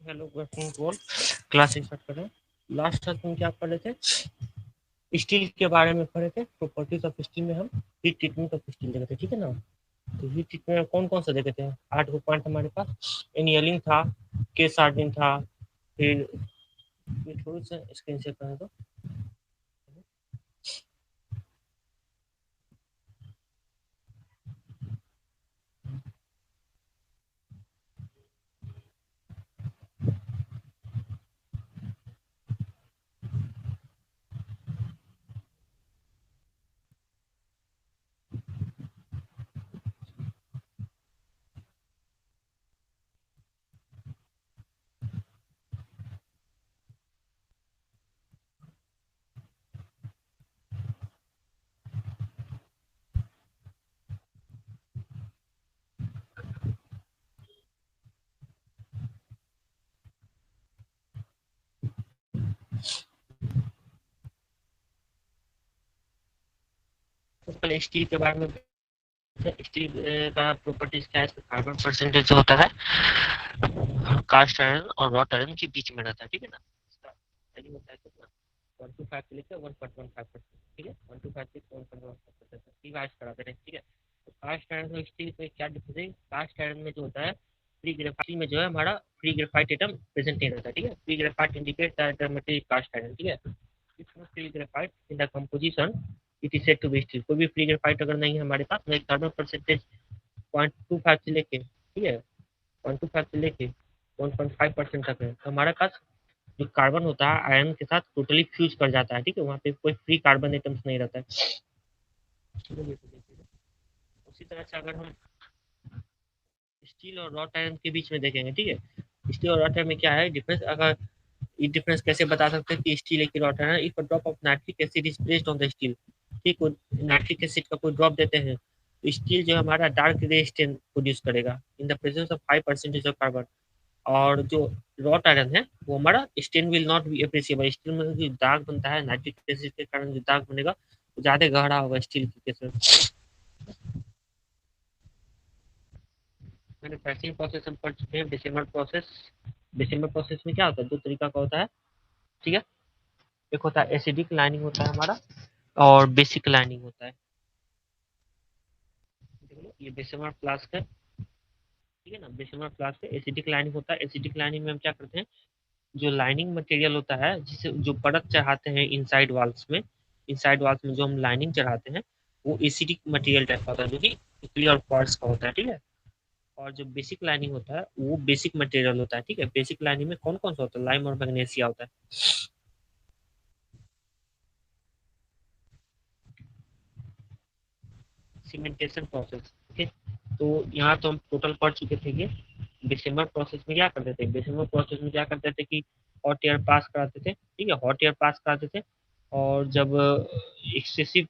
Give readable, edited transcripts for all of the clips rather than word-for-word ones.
Hello बोल class start कर रहे हैं। लास्ट क्लास में क्या पढ़ रहे थे? स्टील के बारे में पढ़े थे। प्रॉपर्टीज ऑफ स्टील में हम हीट ट्रीटमेंट ऑफ स्टील देखे थे, ठीक है ना। तो हीट ट्रीटमेंट में कौन कौन सा देखे थे? 8 पॉइंट हमारे पास। एनियलिंग था, केस हार्डनिंग था, फिर ये थोड़ी सा स्क्रीन शेयर करें तो पहले स्टील के बारे में। स्टील का प्रॉपर्टीज क्या है? कार्बन परसेंटेज जो होता है कास्ट आयरन और रॉट आयरन के बीच में रहता है, ठीक है ना। इसका value होता है कितना? 125 से लेकर 1.15%, ठीक है। 125 से 1.15% रिवाइज कराते हैं, ठीक है। तो कास्ट आयरन और स्टील में क्या डिफरेंस है? कास्ट आयरन में जो होता है फ्री ग्रेफाइट में जो है हमारा फ्री ग्रेफाइट एटम प्रेजेंट नहीं रहता, ठीक है। Free graphite indicate that material cast iron, ठीक है। इसमें free graphite in the composition it is said to be steel. कोई भी फ्री ग्रेफाइट अगर नहीं है हमारे पास, कार्बन परसेंटेज 0.25 से लेके, ठीक है, 0.25 से लेके 1.5% तक है, तो हमारे पास जो कार्बन होता है आयरन के साथ टोटली फ्यूज कर जाता है, ठीक है। वहाँ पे कोई फ्री कार्बन एटम्स नहीं रहता है। उसी तरह से अगर हम स्टील और रॉट आयरन के बीच में देखेंगे, ठीक है, स्टील और रॉट आयरन में क्या है डिफरेंस? अगर ये डिफरेंस कैसे बता सकते हैं कि स्टील एक wrought iron? If a drop of nitric acid is placed on the steel, ठीक, नाइट्रिक एसिड का कोई ड्रॉप देते हैं तो स्टील जो हमारा डार्क ग्रे स्टेन प्रोड्यूस करेगा in the presence of 5% of carbon. और जो रॉट आयरन है वो हमारा stain will not be appreciable. Steel में जो दाग बनता है नाइट्रिक एसिड के कारण जो दाग बनेगा वो ज्यादा गहरा होगा स्टील के केस में। मैन्युफैक्चरिंग प्रोसेस हम पढ़ चुके हैं। December process. डिसेंबर प्रोसेस में क्या होता है? दो तरीका का होता है, ठीक है। एक होता है एसिडिक लाइनिंग होता है हमारा, और बेसिक लाइनिंग होता है। देख लो ये बेसिमर फ्लास्क है, ठीक है ना। बेसिमर फ्लास्क है, एसिडिक लाइनिंग होता है। एसिडिक लाइनिंग में हम क्या करते हैं? जो लाइनिंग मटेरियल होता है जिसे जो परत चढ़ाते हैं इनसाइड वॉल्स में, इनसाइड वॉल्स में जो हम लाइनिंग चढ़ाते हैं वो एसिडिक मटेरियल टाइप का होता है जो कि क्लियर क्वार्ट्ज का होता है, ठीक है। और जो बेसिक लाइनिंग होता है वो बेसिक मटेरियल होता है, ठीक है। बेसिक लाइनिंग में कौन कौन सा होता है? लाइम और मैग्नीशिया होता है। Cementation process, okay. तो यहाँ तो हम टोटल पढ़ चुके थे ये। दिसंबर प्रोसेस में क्या करते थे? दिसंबर प्रोसेस में क्या करते थे कि हॉट एयर पास कराते थे, ठीक है, हॉट एयर पास कराते थे। और जब एक्सेसिव,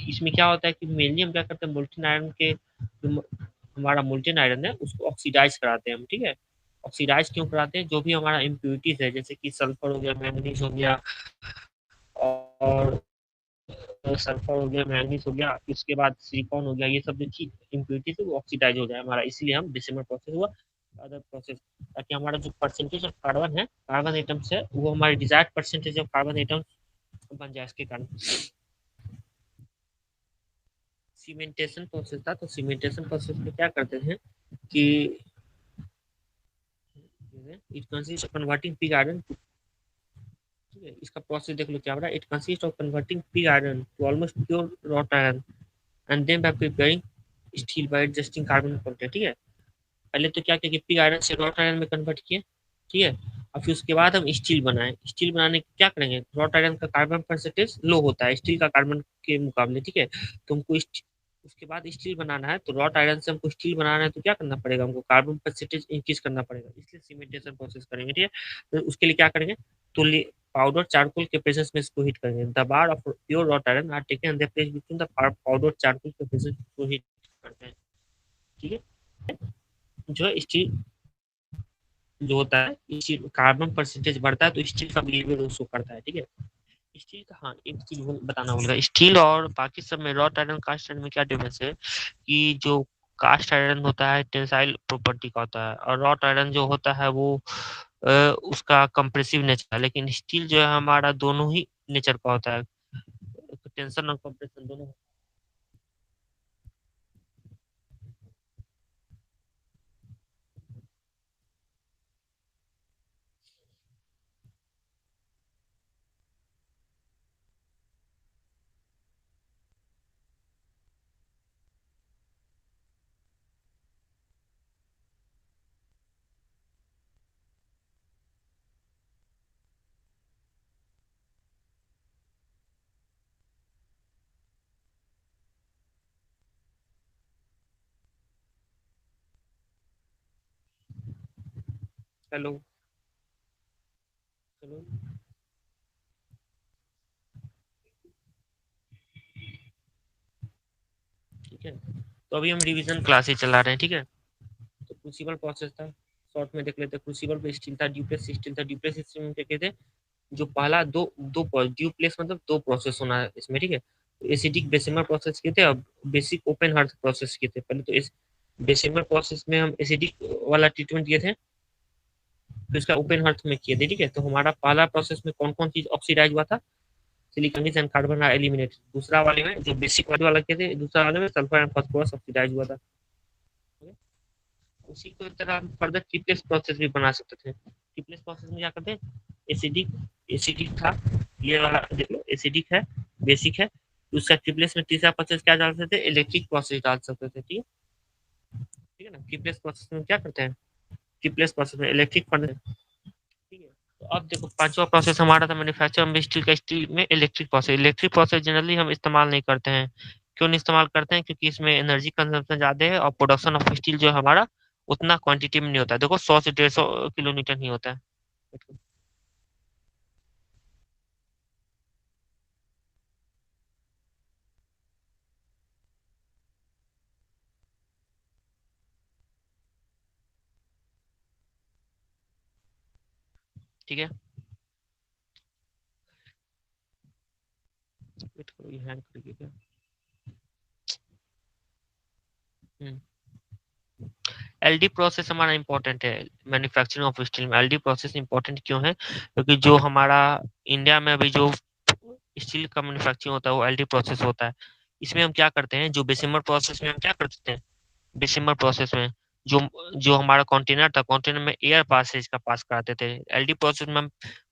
इसमें क्या होता है कि मेनली हम क्या करते हैं मोल्टेन आयरन के जो हमारा मोल्टेन आयरन है उसको ऑक्सीडाइज कराते हैं हम, ठीक है। ऑक्सीडाइज क्यों कराते हैं? जो भी हमारा इम्प्योरिटीज है जैसे कि सल्फर हो गया, मैंगनीज हो गया, और सल्फर हो गया, मैंगनीज हो गया, इसके बाद सिलिकॉन हो गया, ये सब जो चीज इम्प्योरिटीज है वो ऑक्सीडाइज हो जाए हमारा, इसलिए हम डिसेंबर प्रोसेस हुआ अदर प्रोसेस, ताकि हमारा जो परसेंटेज ऑफ कार्बन है, कार्बन एटम्स है, वो हमारे desired percentage of carbon atoms बन जाए इसके कारण। सीमेंटेशन प्रोसेस था, तो सीमेंटेशन प्रोसेस में क्या करते थे कि it consist of converting pig iron, ठीक है। इसका प्रोसेस देख लो क्या हो रहा है। It consist of converting pig iron to almost pure wrought iron and then by preparing steel by adjusting carbon content, ठीक है। पहले तो क्या किया कि पिग आयरन से रॉट आयरन में कन्वर्ट किए, ठीक है। और फिर उसके बाद हम स्टील बनाए। स्टील बनाने के क्या करेंगे? रॉट आयरन का कार्बन परसेंटेज लो होता है स्टील का कार्बन के मुकाबले, ठीक है। तो हमको उसके बाद स्टील बनाना है, तो रॉट आयरन से हमको स्टील बनाना है तो क्या करना पड़ेगा? हमको कार्बन परसेंटेज इंक्रीज करना पड़ेगा, इसलिए सीमेंटेशन प्रोसेस करेंगे, ठीक है। तो उसके लिए क्या करेंगे? तो पाउडर चारकोल के प्रेजेंस में इसको हीट करेंगे। The bar of pure wrought iron are taken and they place between the powder charcoal के प्रेजेंस को हीट करते हैं, ठीक है। जो स्टील जो होता है स्टील कार्बन परसेंटेज बढ़ता है तो स्टील का बिहेवियर शो करता है, ठीक है। स्टील का, हाँ एक चीज बताना होगा, स्टील और बाकी सब में रॉट आयरन कास्ट आयरन में क्या डिफरेंस है कि जो कास्ट आयरन होता है टेंसाइल प्रॉपर्टी का होता है, और रॉट आयरन जो होता है वो उसका कंप्रेसिव नेचर है, लेकिन स्टील जो है हमारा दोनों ही नेचर का होता है, टेंशन और कंप्रेशन दोनों। हेलो। हेलो। ठीक है, तो अभी हम रिवीजन क्लासेस चला रहे हैं, ठीक है। तो क्रूसिबल प्रोसेस था, शॉर्ट में देख लेते हैं। क्रूसिबल पे स्टील था, ड्यूप्लेक्स स्टील था। ड्यूप्लेक्स स्टील में क्या कहते हैं, जो पहला दो दो ड्यूप्लेक्स मतलब दो प्रोसेस होना है इसमें, ठीक है। तो एसिडिक बेसिमर प्रोसेस किए थे और बेसिक ओपन हार्थ प्रोसेस किए थे। पहले तो इस बेसिमर प्रोसेस में हम एसिडिक वाला ट्रीटमेंट दिए थे, फिर इसका ओपन हार्थ में किए थे, ठीक है। तो हमारा पहला प्रोसेस में कौन कौन चीज ऑक्सीडाइज हुआ था, सिलिकॉन एंड कार्बन एलिमिनेट। दूसरा वाले में जो बेसिक वाला किए थे, दूसरा वाले में सल्फर एंड फास्फोरस ऑक्सीडाइज हुआ था। उसी को तरह हम फर्दर ट्रिप्लेक्स प्रोसेस भी बना सकते थे। ट्रिप्लेक्स प्रोसेस में क्या करते हैं, एसिडिक एसिडिक था, ये वाला देख लो एसिडिक है, बेसिक है। उसका ट्रिप्लेक्स में तीसरा प्रोसेस क्या डाल सकते थे, इलेक्ट्रिक प्रोसेस डाल सकते थे, ठीक है। ठीक है ना। ट्रिप्लेक्स प्रोसेस में क्या करते हैं, ट्रिप्लेक्स प्रोसेस में इलेक्ट्रिक फर्नेस, ठीक है। तो अब देखो पांचवा प्रोसेस हमारा था मैन्युफैक्चर में स्टील का। स्टील में electric process, electric process generally हम इस्तेमाल नहीं करते हैं। क्यों नहीं इस्तेमाल करते हैं, क्योंकि इसमें एनर्जी कंजम्पशन ज्यादा है और प्रोडक्शन ऑफ स्टील जो है हमारा उतना क्वांटिटी में नहीं होता है। देखो 100 से 150 किलो न्यूटन ही होता है। ठीक है, वेट करो ये हैंग कर गया क्या। एलडी प्रोसेस हमारा इंपॉर्टेंट है मैन्युफैक्चरिंग ऑफ स्टील में। एलडी प्रोसेस इंपॉर्टेंट क्यों है, क्योंकि जो हमारा इंडिया में अभी जो स्टील का मैन्युफैक्चरिंग होता है वो एलडी प्रोसेस होता है। इसमें हम क्या करते हैं, जो बेसिमर प्रोसेस में हम क्या करते हैं, बेसिमर प्रोसेस में जो जो हमारा कंटेनर था, कंटेनर में एयर पासेज का पास कराते थे। एलडी प्रोसेस में हम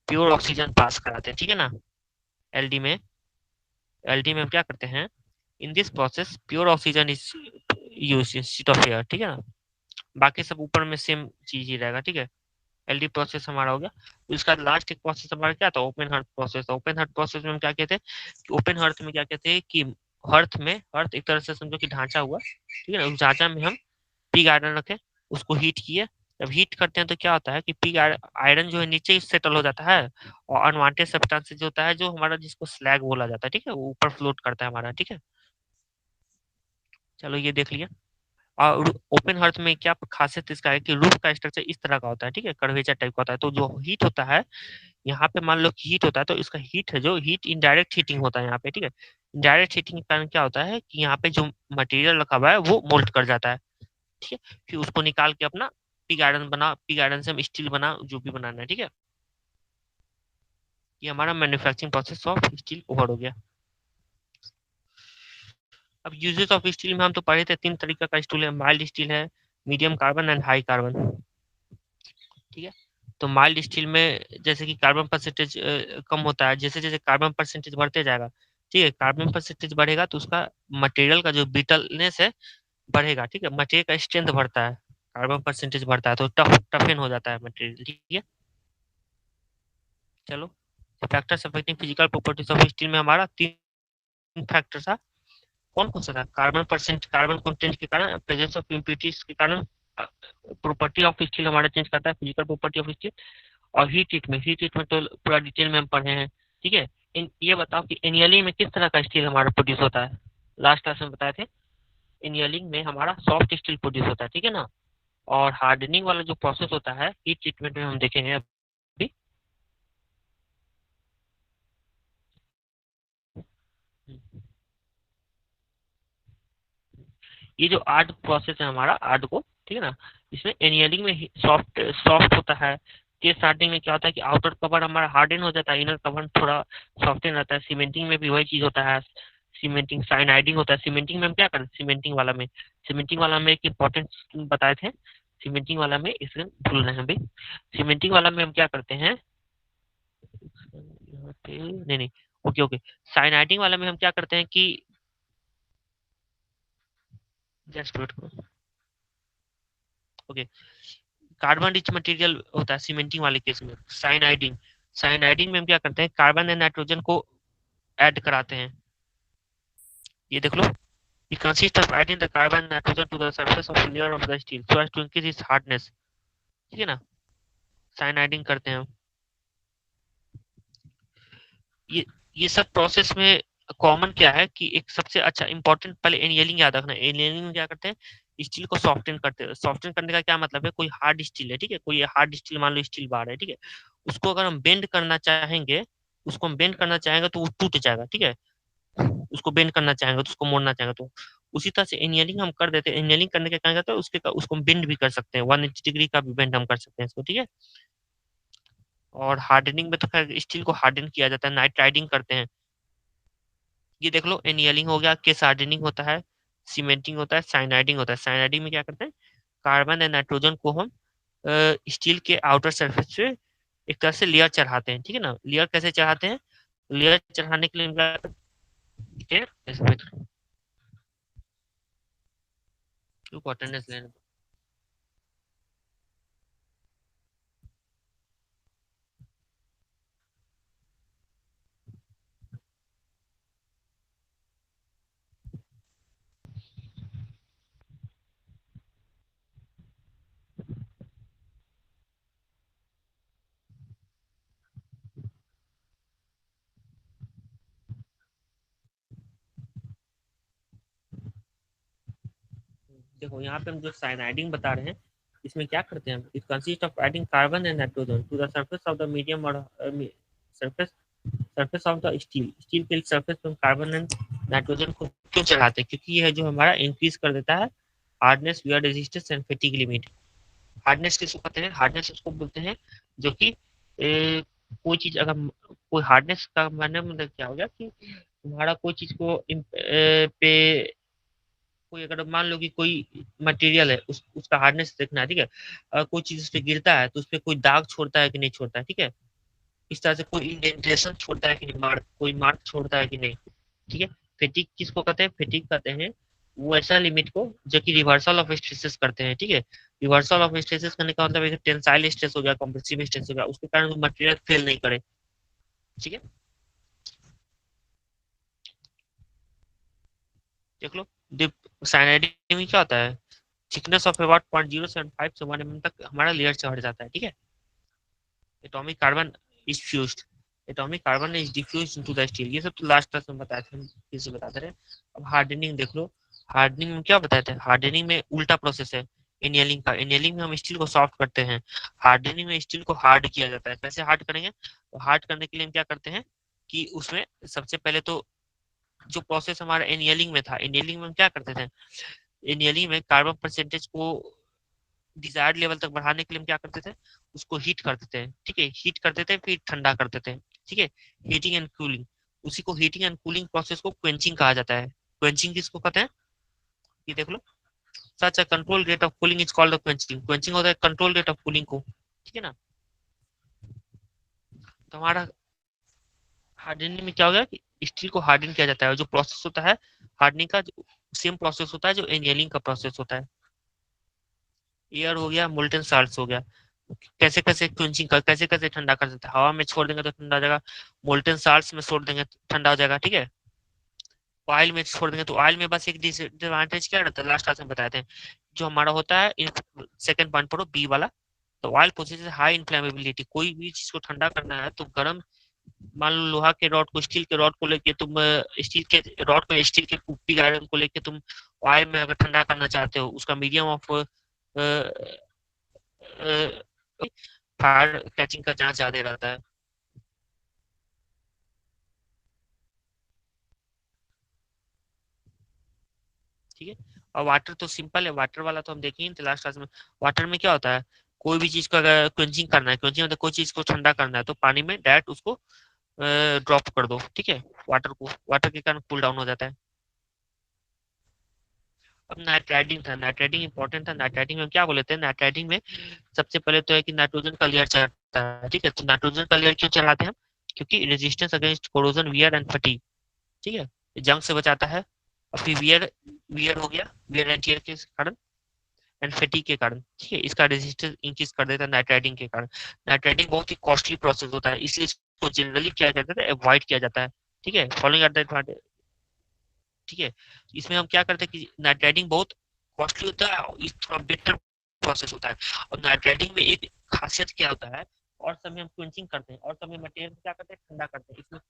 प्योर ऑक्सीजन पास कराते हैं, ठीक है ना। एलडी में एलडी में हम क्या करते हैं, इन this process pure oxygen is use instead of air, ठीक है ना। बाकी सब ऊपर में सेम चीज ही रहेगा, ठीक है। एलडी प्रोसेस हमारा हो गया। उसका लास्ट एक प्रोसेस हमारा क्या था, open heart process. Open heart process में हम क्या कहते हैं, कि ओपन हार्ट में क्या कहते हैं कि हर्थ एक तरह से समझो कि ढांचा हुआ, ठीक है ना। उस ढांचा में हम पिग आयरन रखें, उसको हीट किए। जब हीट करते हैं तो क्या होता है कि पिग आयरन जो है नीचे ही सेटल हो जाता है, और अनवांटेड सब्सटेंस जो होता है, जो हमारा जिसको स्लैग बोला जाता है, ठीक है, वो ऊपर फ्लोट करता है हमारा, ठीक है। चलो ये देख लिया। और ओपन हर्थ में क्या खासियत इसका है कि रूफ का स्ट्रक्चर इस तरह का होता है, ठीक है, कर्वेचर टाइप का होता है। तो जो हीट होता है यहाँ पे, मान लो कि हीट होता है, तो इसका हीट है जो हीट इनडायरेक्ट हीटिंग होता है यहाँ पे, ठीक है। इनडायरेक्ट हीटिंग के कारण क्या होता है कि यहाँ पे जो मटेरियल रखा हुआ है वो मोल्ट कर जाता है, ठीक है। फिर उसको निकाल के अपना पिग आयरन से हम स्टील बना, जो भी बनाना है, ठीक है। ये हमारा manufacturing process of steel over हो गया। अब यूजेस ऑफ स्टील में हम तो पढ़े थे, तीन तरीके का स्टील है, माइल्ड स्टील है, medium carbon and high carbon, ठीक है। तो माइल्ड स्टील में जैसे कि कार्बन परसेंटेज कम होता है, जैसे जैसे कार्बन परसेंटेज बढ़ते जाएगा, ठीक है, कार्बन परसेंटेज बढ़ेगा तो उसका मटेरियल का जो ब्रिटलनेस है बढ़ेगा, ठीक है, मटेरियल का स्ट्रेंथ बढ़ता है। कार्बन परसेंटेज बढ़ता है तो टफन हो जाता है मटेरियल, ठीक है। चलो, factors affecting physical properties of steel में हमारा तीन फैक्टर था। कौन कौन सा था, कार्बन कंटेंट के कारण, प्रेजेंस ऑफ इम्प्यूरिटीज के कारण प्रॉपर्टी ऑफ स्टील हमारा चेंज करता है, फिजिकल प्रॉपर्टी ऑफ स्टील। और हीट ट्रीटमेंट तो पूरा डिटेल में हम पढ़े हैं, ठीक है। ये बताओ कि एनियलिंग में किस तरह का स्टील हमारा प्रोड्यूस होता है, लास्ट क्लास में बताए थे। एनियलिंग में हमारा सॉफ्ट स्टील प्रोड्यूस होता है, ठीक है ना। और हार्डनिंग वाला जो प्रोसेस होता है हीट ट्रीटमेंट में हम देखेंगे अभी। ये जो आर्ट प्रोसेस है हमारा, आर्ट को, ठीक है ना, इसमें एनियलिंग में सॉफ्ट सॉफ्ट होता है, केस हार्डनिंग में क्या होता है कि आउटर कवर हमारा हार्डन हो जाता है, इनर कवर थोड़ा सॉफ्टन रहता है। सीमेंटिंग में भी वही चीज होता है, सीमेंटिंग साइनाइडिंग होता है। सीमेंटिंग में हम क्या करते हैं, सीमेंटिंग वाला में एक इंपॉर्टेंट बताए थे। सीमेंटिंग वाला में इसमें भूल रहे हैं भाई। सीमेंटिंग वाला में हम क्या करते हैं, यहाँ पे नहीं नहीं, ओके ओके। साइनाइडिंग वाला में हम क्या करते हैं कि जस्ट वेट करो, ओके। कार्बन रिच मटेरियल होता है सीमेंटिंग वाले केस में। साइनाइडिंग साइनाइडिंग में हम क्या करते हैं, कार्बन एंड नाइट्रोजन को ऐड कराते हैं। ये देख लो, it consists of adding the carbon and nitrogen to the surface of the layer of the steel so as to increase its hardness। ठीक है ना, साइनाइडिंग करते हैं हम। ये ये सब प्रोसेस में कॉमन क्या है कि एक सबसे अच्छा इंपॉर्टेंट पहले एनियलिंग याद रखना। एनियलिंग में क्या करते हैं, स्टील को सॉफ्टन करते हैं। सॉफ्टन करने का क्या मतलब है, कोई हार्ड स्टील है, ठीक है, कोई हार्ड स्टील मान लो स्टील बार है, ठीक है, उसको अगर हम बेंड करना चाहेंगे, उसको हम बेंड करना चाहेंगे तो वो टूट जाएगा, ठीक है। उसको बेंड करना चाहेंगे तो, उसको मोड़ना चाहेंगे तो, उसी तरह से इंजीनियरिंग हम कर देते हैं। इंजीनियरिंग करने के क्या कहता है, उसको हम बेंड भी कर सकते हैं, 180 डिग्री का भी बेंड हम कर सकते हैं इसको, ठीक है। और हार्डनिंग में तो खैर स्टील को हार्डन किया जाता है, नाइट राइडिंग करते हैं। ये देख लो, एनियलिंग हो गया, केस हार्डनिंग होता है, सीमेंटिंग होता है, साइनाइडिंग होता है। साइनाइडिंग में क्या करते हैं, कार्बन एंड नाइट्रोजन को हम स्टील के आउटर सरफेस पे एक तरह से लेयर चढ़ाते हैं, ठीक है ना। लेयर कैसे चढ़ाते हैं, लेयर चढ़ाने के लिए हम क्या करते हैं, अटेंडेंस लेने। देखो यहाँ पे हम जो साइनाइडिंग बता रहे हैं, इसमें क्या करते हैं हम, it consist of adding carbon and nitrogen to the surface of the medium और surface surface of the steel. Steel के सरफेस पर कार्बन एंड नाइट्रोजन को क्यों चढ़ाते हैं, क्योंकि ये है जो हमारा इंक्रीज कर देता है hardness, wear resistance and fatigue limit. Hardness किसको कहते हैं, हार्डनेस उसको बोलते हैं जो कि कोई चीज अगर, कोई हार्डनेस का मतलब क्या हो गया कि तुम्हारा कोई चीज को पे, कोई अगर मान लो कि कोई मटेरियल है, उसका हार्डनेस देखना है, ठीक है। अगर कोई चीज उस पर गिरता है तो उस पर कोई दाग छोड़ता है कि नहीं छोड़ता है, ठीक है। इस तरह से कोई इंडेंटेशन छोड़ता है कि नहीं, मार्क, कोई मार्क छोड़ता है कि नहीं, ठीक है। फेटिक किसको कहते हैं, फेटिक कहते हैं वो ऐसा लिमिट को जो कि रिवर्सल ऑफ स्ट्रेसेस करते हैं, ठीक है। रिवर्सल ऑफ स्ट्रेसेस करने का मतलब है टेंसाइल स्ट्रेस हो गया, कंप्रेसिव स्ट्रेस हो गया, उसके कारण वो मटेरियल फेल नहीं करे, ठीक है। देख लो, साइनाइड में क्या होता है, थिकनेस ऑफ अबाउट 0.075 से 1 mm तक हमारा लेयर चढ़ जाता है, ठीक है। Atomic carbon is fused, atomic carbon is diffused into the steel. ये सब तो लास्ट क्लास में बताए थे, हम फिर से बताते रहे। अब हार्डनिंग देख लो, हार्डनिंग में क्या बताए थे, हार्डनिंग में उल्टा प्रोसेस है एनियलिंग का। एनियलिंग में हम स्टील को सॉफ्ट करते हैं, हार्डनिंग में स्टील को हार्ड किया जाता है। कैसे हार्ड करेंगे, तो हार्ड करने के लिए हम क्या करते हैं कि उसमें सबसे पहले तो जो प्रोसेस हमारा एनियलिंग में था, एनियलिंग में हम क्या करते थे, एनियलिंग में कार्बन परसेंटेज को डिजायर्ड लेवल तक बढ़ाने के लिए हम क्या करते थे, उसको हीट कर देते हैं, ठीक है। हीट कर देते हैं फिर ठंडा कर देते हैं, ठीक है। हीटिंग एंड कूलिंग, उसी को हीटिंग एंड कूलिंग प्रोसेस को क्वेंचिंग कहा जाता है। क्वेंचिंग किसको कहते हैं, ये देख लो, such a control rate of cooling is called quenching. Quenching होता है कंट्रोल रेट ऑफ कूलिंग को, ठीक है ना। तो हमारा हार्डनिंग में क्या हो गया कि स्टील को हार्डन किया जाता है, जो प्रोसेस होता है हार्डनिंग का, सेम प्रोसेस होता है जो एनियलिंग का प्रोसेस होता है। एयर हो गया, मोल्टन साल्ट हो गया। कैसे कैसे क्विंचिंग कर, कैसे कैसे ठंडा कर सकते हैं, हवा में छोड़ देंगे तो ठंडा हो जाएगा, मोल्टन साल्ट्स में छोड़ देंगे तो ठंडा हो जाएगा, ठीक है। ऑयल में छोड़ देंगे तो ऑयल में बस एक डिसएडवांटेज क्या रहता है, लास्ट क्लास में बताए थे, जो हमारा होता है सेकंड पॉइंट पढ़ो बी वाला। तो ऑयल पोसेस हाई इन्फ्लेमेबिलिटी, कोई भी चीज को ठंडा करना है तो गर्म, मान लो लोहा के रॉड को, स्टील के रॉड को लेके तुम स्टील के रॉड को, स्टील के कुप्पी आयरन को लेके तुम ऑयल में अगर ठंडा करना चाहते हो, उसका मीडियम ऑफ फायर कैचिंग का चांस ज्यादा रहता है, ठीक है। और वाटर तो सिंपल है, वाटर वाला तो हम देखेंगे लास्ट क्लास में। वाटर में क्या होता है, कोई भी चीज का अगर क्वेंचिंग करना है, क्वेंचिंग मतलब कोई चीज को ठंडा करना है, तो पानी में डायरेक्ट उसको ड्रॉप कर दो, ठीक है, वाटर को, वाटर के कारण कूल डाउन हो जाता है। अब नाइट राइडिंग था, नाइट राइडिंग इंपॉर्टेंट था। नाइट राइडिंग में क्या बोले थे, नाइट राइडिंग में सबसे पहले तो है कि नाइट्रोजन का लेयर चढ़ता है, ठीक है। तो नाइट्रोजन का लेयर क्यों चढ़ाते हैं हम? क्योंकि resistance against corrosion, wear and fatigue, ठीक है, जंग से बचाता है। और फिर वियर, वियर हो गया, वियर एंड टीयर के कारण, एंड फटीग के कारण, ठीक है, इसका रेजिस्टेंस इंक्रीज कर देता है नाइट राइडिंग के कारण। नाइट राइडिंग बहुत ही कॉस्टली प्रोसेस होता है, इसलिए इसको जनरली क्या जाता है, अवॉइड किया जाता है, ठीक है, फॉलोइंग एट द, ठीक है। इसमें हम क्या करते हैं कि नाइट राइडिंग बहुत कॉस्टली होता है और इस थोड़ा बेटर प्रोसेस होता है। और नाइट राइडिंग में एक खासियत क्या होता है, और समय हम क्वेंचिंग करते हैं, और समय मटेरियल क्या करते हैं, ठंडा करते हैं। इसमें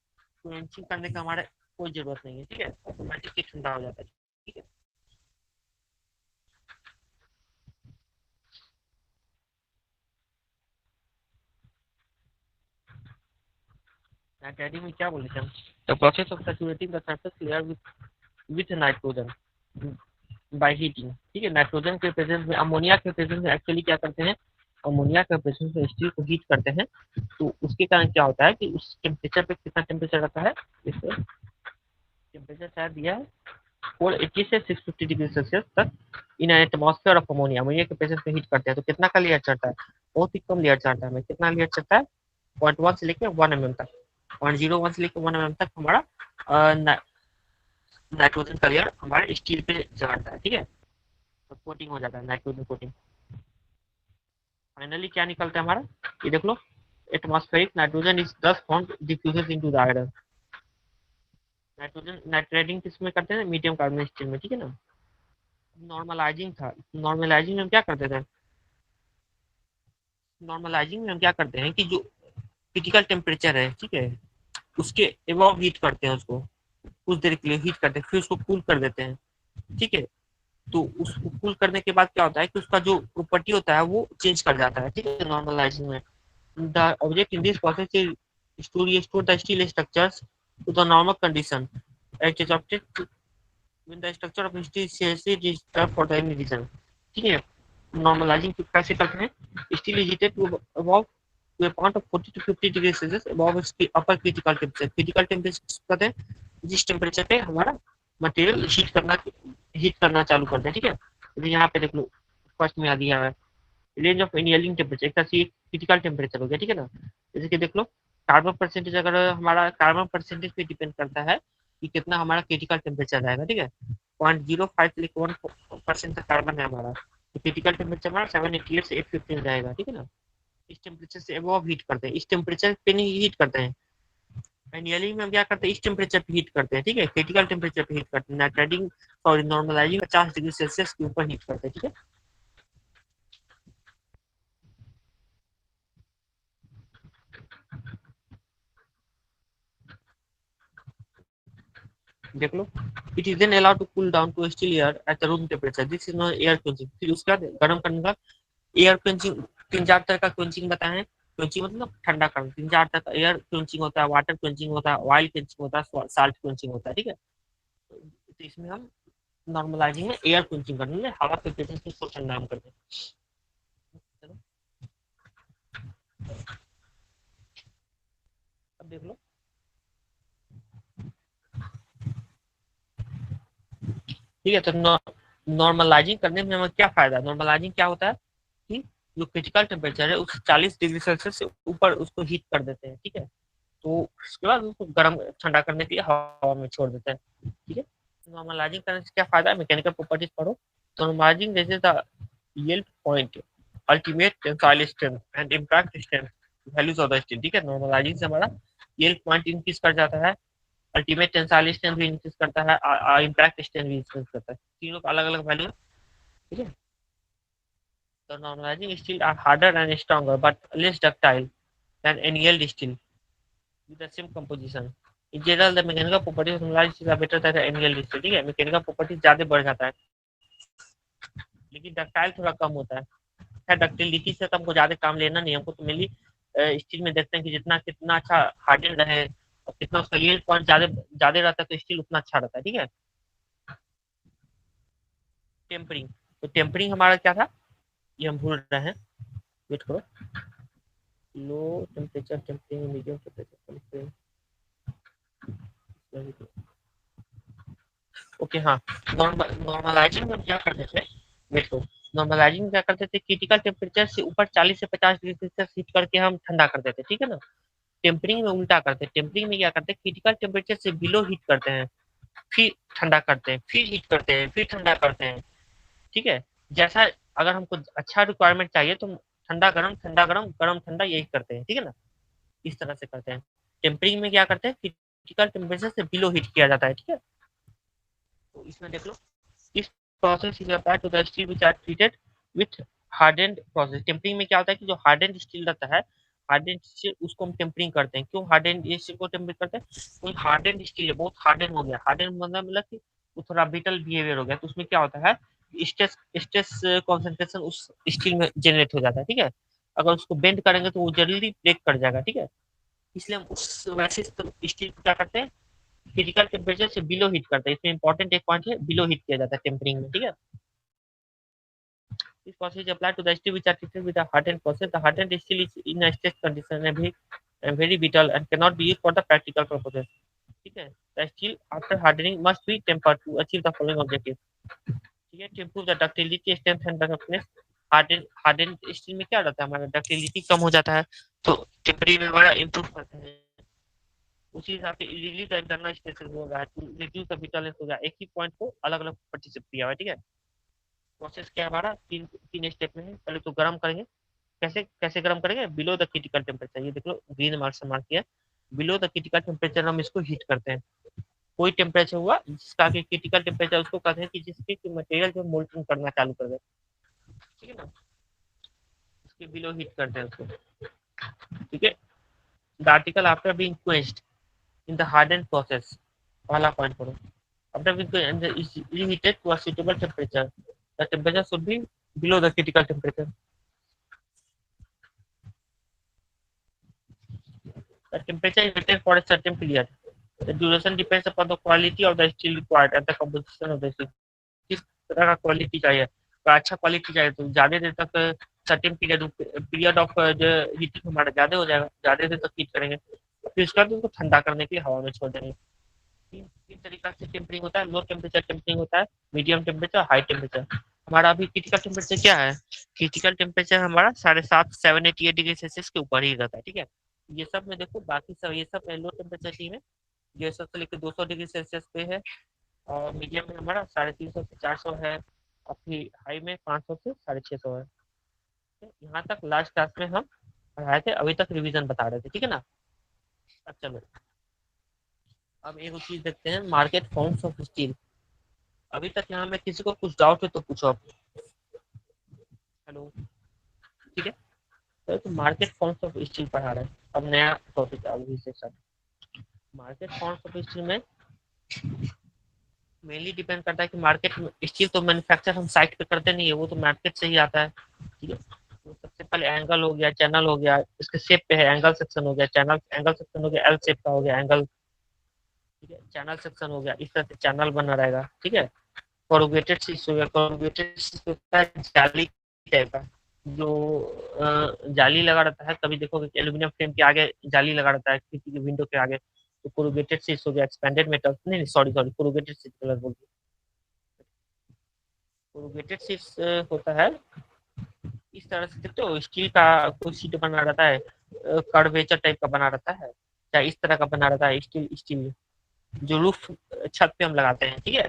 क्वेंचिंग करने का हमारा कोई जरूरत नहीं है, ठीक है, ऑटोमेटिकली ठंडा हो जाता है, ठीक है। नाइट राइडिंग में क्या बोले थे हम, the process of saturating the surface layer with nitrogen by heating, ठीक है। नाइट्रोजन के प्रेजेंस में, अमोनिया के प्रेजेंस में एक्चुअली क्या करते हैं, अमोनिया के प्रेजेंस में स्टील को हीट करते हैं। तो उसके कारण क्या होता है कि उस टेम्परेचर पे कितना टेम्परेचर रहता है, इससे टेम्परेचर शायद दिया है 480 से 650 डिग्री सेल्सियस तक in an atmosphere of ammonia, ammonia के प्रेजेंस में हीट करते हैं। तो कितना का लेयर चढ़ता है, बहुत ही कम लेयर चढ़ता है। कितना लेयर चढ़ता है, 0.1 से लेकर 1 mm तक, 0.01 से लेकर 1 mm तक हमारा नाइट्रोजन का लेयर हमारे स्टील पे चढ़ता है, ठीक है। तो कोटिंग हो जाता है, नाइट्रोजन कोटिंग। फाइनली क्या निकलता है हमारा, ये देख लो, एटमॉस्फेरिक नाइट्रोजन इज दस found diffuses into the iron. Nitrogen nitrating किसमें करते हैं, मीडियम कार्बन स्टील में, ठीक है ना। नॉर्मलाइजिंग था, नॉर्मलाइजिंग में हम क्या करते थे, नॉर्मलाइजिंग में हम क्या करते हैं कि जो क्रिटिकल टेम्परेचर है, ठीक है, उसके एबव हीट करते हैं उसको, कुछ देर के लिए हीट करते हैं, फिर उसको कूल कर देते हैं, ठीक है। तो उसको कूल करने के बाद क्या होता है कि उसका जो प्रॉपर्टी होता है वो चेंज कर जाता है, ठीक है, नॉर्मलाइजिंग में। The object in this process is to restore the steel structures to the normal condition at is object when the structure of history is seriously disturbed for any reason, ठीक है। Normalising कैसे करते हैं, steel is heated to about to a point of 40 to 50 degree Celsius above its upper critical temperature. Critical temperature कहते हैं जिस temperature पे हमारा मटेरियल हीट करना चालू करते हैं, ठीक है। तो यहाँ पे देख लो, फर्स्ट में आ दिया है रेंज ऑफ इनियलिंग टेम्परेचर, एक क्रिटिकल टेम्परेचर हो गया, ठीक है ना। जैसे कि देख लो, कार्बन परसेंटेज, अगर हमारा कार्बन परसेंटेज पे डिपेंड करता है कि कितना हमारा क्रिटिकल टेम्परेचर रहेगा, ठीक है। 0.05 से लेकर 1% तक कार्बन है हमारा, तो क्रिटिकल टेम्परेचर हमारा 788 से 815 रहेगा, ठीक है ना। इस टेम्परेचर से एबव हीट करते हैं, इस टेम्परेचर पे नहीं हीट करते हैं। एनियलिंग में हम क्या करते हैं, इस टेम्परेचर पे हीट करते हैं, ठीक है, क्रिटिकल टेम्परेचर पे हीट करते हैं। Nitriding, sorry, normalising 50 degree Celsius के ऊपर हीट करते हैं, ठीक है। देख लो, it is then allowed to cool down to still air at the room temperature, this is not air quenching. फिर उसके बाद गर्म करने का एयर क्वेंचिंग, तीन चार तरह का क्वेंचिंग बताए हैं। क्वेंचिंग मतलब ठंडा करना, तीन चार तरह का, एयर क्वेंचिंग होता है, वाटर क्वेंचिंग होता है, ऑयल क्वेंचिंग होता है, साल्ट क्वेंचिंग होता है, ठीक है। तो इसमें हम नॉर्मलाइजिंग में एयर क्वेंचिंग करने, हवा के प्रेजेंस में इसको ठंडा हम करते हैं। चलो, अब देख लो, ठीक है। तो नॉर्मलाइजिंग करने में हमें क्या फायदा है, नॉर्मलाइजिंग क्या होता है कि जो क्रिटिकल टेम्परेचर है उस 40 डिग्री सेल्सियस से ऊपर उसको हीट कर देते हैं, ठीक है। तो उसके बाद उसको गर्म ठंडा करने के लिए हवा में छोड़ देते हैं, ठीक है। नॉर्मलाइजिंग करने से क्या फायदा है, मैकेनिकल प्रॉपर्टीज पढ़ो। तो नॉर्मलाइजिंग जैसे the yield point, ultimate tensile strength and impact strength values of the steel, ठीक है। नॉर्मलाइजिंग से हमारा yield point इंक्रीज कर जाता है, अल्टीमेट टेंसाइल स्ट्रेंथ भी इंक्रीज करता है, इम्पैक्ट स्ट्रेंथ भी इंक्रीज करता है, तीनों का अलग अलग वैल्यू, ठीक है। तो normalising steel are harder and stronger but less ductile than annealed steel with the same composition. In general, the mechanical properties of normalized steel are better than the annealed steel, ठीक है। Mechanical properties ज्यादा बढ़ जाता है, लेकिन ductile थोड़ा कम होता है। डक्टिलिटी से तो हमको ज्यादा काम लेना नहीं, हमको तो मेनली स्टील में देखते हैं कि जितना कितना अच्छा हार्डन रहे और कितना उसका यील्ड पॉइंट ज्यादा ज्यादा रहता है, तो स्टील उतना अच्छा रहता है, ठीक है। टेम्परिंग, तो टेम्परिंग हमारा क्या था, ये हम भूल रहे हैं। वेट करो, low temperature tempering medium temperature okay हाँ। नॉर्मलाइजिंग में क्या करते थे, वेट करो, नॉर्मलाइजिंग में क्या करते थे, क्रिटिकल टेम्परेचर से ऊपर 40 से 50 डिग्री सेल्सियस हीट करके हम ठंडा कर देते, ठीक है ना। टेम्परिंग में उल्टा करते हैं, टेम्परिंग में क्या करते हैं, क्रिटिकल टेम्परेचर से बिलो हीट करते हैं, फिर ठंडा करते हैं, फिर हीट करते हैं, फिर ठंडा करते हैं, ठीक है। जैसा अगर हमको अच्छा रिक्वायरमेंट चाहिए तो ठंडा गरम गरम ठंडा यही करते हैं, ठीक है ना। इस तरह से करते हैं। टेम्परिंग में क्या करते हैं, क्रिटिकल टेम्परेचर से बिलो हीट किया जाता है, ठीक है। तो इसमें देख लो, इस process is applied to the steel which are treated with hardened process. Tempering में क्या होता है कि जो हार्डेंड स्टील रहता है, हार्डेंड स्टील उसको हम टेम्परिंग करते हैं। क्यों हार्डेंड स्टील को टेम्परिंग करते हैं, कोई हार्डेंड स्टील है, बहुत हार्डेंड हो गया, हार्डेंड मतलब कि वो थोड़ा ब्रिटल बिहेवियर हो गया, तो उसमें क्या होता है, स्ट्रेस स्ट्रेस कॉन्सेंट्रेशन उस स्टील में जनरेट हो जाता है, ठीक है। अगर उसको बेंड करेंगे तो वो जल्दी ब्रेक कर जाएगा, ठीक है। इसलिए हम उस वैसे स्टील को क्या करते हैं, क्रिटिकल टेम्परेचर से बिलो हीट करते हैं। इसमें इंपॉर्टेंट एक पॉइंट है, बिलो हीट किया जाता है टेम्परिंग में, ठीक है। This process is applied to the steel which are treated with a hardened process. The hardened steel is in a stress condition and very brittle and cannot be used for the practical purposes. ठीक है। The steel after hardening must be tempered to achieve the following objective. ठीक है, to improve the ductility, strength and roughness. Harden steel में क्या रहता है, हमारा ductility कम हो जाता है, तो टेम्परी में हमारा इम्प्रूव करते हैं। उसी हिसाब से रिलीज इंटरनल स्ट्रेस हो रहा है, रिड्यूस द ब्रिटलनेस हो गया। एक ही पॉइंट को अलग अलग पार्टिसिपेट किया हुआ है, ठीक है। प्रोसेस क्या है हमारा, तीन तीन स्टेप में है। पहले तो गर्म करेंगे, कैसे कैसे गर्म करेंगे, बिलो द क्रिटिकल टेम्परेचर, ये देख लो ग्रीन मार्क से मार्क किया, बिलो द क्रिटिकल टेम्परेचर हम इसको हीट करते हैं। कोई टेम्परेचर हुआ जिसका आगे क्रिटिकल टेम्परेचर, उसको कहते हैं कि जिसके मटेरियल जो मोल्टिंग करना चालू कर दे, ठीक है ना, उसके बिलो हीट करते हैं उसको, ठीक है। The article after being quenched in the harden process, पहला पॉइंट करो, after being reheated to a suitable temperature, the temperature should be below the critical temperature. The temperature is maintained for a certain period. The duration depends upon the quality of the steel required and the composition of the steel. किस तरह का quality चाहिए, तो अच्छा quality चाहिए तो ज्यादा देर तक सर्टेन पीरियड ऑफ जो हीटिंग हमारा ज्यादा हो जाएगा, ज्यादा देर तक हीट करेंगे, फिर उसके बाद उसको ठंडा करने के लिए हवा में छोड़ देंगे। तीन तीन तरीका से टेम्परिंग होता है, लो टेम्परेचर टेम्परिंग होता है, मीडियम टेम्परेचर, हाई टेम्परेचर। हमारा अभी क्रिटिकल टेम्परेचर क्या है, क्रिटिकल टेम्परेचर हमारा 7.5 788 डिग्री सेल्सियस के ऊपर ही रहता है, ठीक है। ये सब में देखो, बाकी सब ये सब लो टेम्परेचर ही है, ये सब से लेकर 200 डिग्री सेल्सियस पे है, और मीडियम में हमारा 350 से 400 है, और फिर हाई में 500 से 650 है। यहाँ तक लास्ट क्लास में हम पढ़ाए थे, अभी तक रिवीजन बता रहे थे, ठीक है ना। अब चलो, अब एक चीज देखते हैं, मार्केट फॉर्म्स ऑफ स्टील। अभी तक यहाँ में किसी को कुछ डाउट है तो पूछो आप। हेलो, ठीक है। तो मार्केट फॉर्म्स ऑफ स्टील पढ़ा रहे हैं, अब नया टॉपिक अभी से sir. Market forms of steel में मेनली डिपेंड करता है कि मार्केट में स्टील तो मैन्युफैक्चर हम साइट पे करते नहीं है, वो तो मार्केट से ही आता है, ठीक है। तो सबसे पहले एंगल हो गया, चैनल हो गया, इसके शेप पे है, एंगल सेक्शन हो गया, चैनल एंगल सेक्शन हो गया, एल शेप का हो गया एंगल, ठीक है। चैनल सेक्शन हो गया, इस तरह से चैनल बना रहेगा, ठीक है। कोरुगेटेड शीट्स हो गया, कोरुगेटेड शीट्स होता है जाली टाइप का, जो जाली लगा रहता है, कभी देखोगे कि एल्यूमिनियम फ्रेम के आगे जाली लगा रहता है, खिड़की के विंडो के आगे, तो कोरुगेटेड शीट्स हो गया, एक्सपेंडेड मेटल, नहीं sorry sorry, corrugated sheet colour बोल, कोरुगेटेड शीट्स होता है इस तरह से, देखते हो स्टील का कोई शीट बना रहता है, कर्वेचर टाइप का बना रहता है, या इस तरह का बना रहता है स्टील स्टील, जो रूफ छत पे हम लगाते हैं, ठीक है,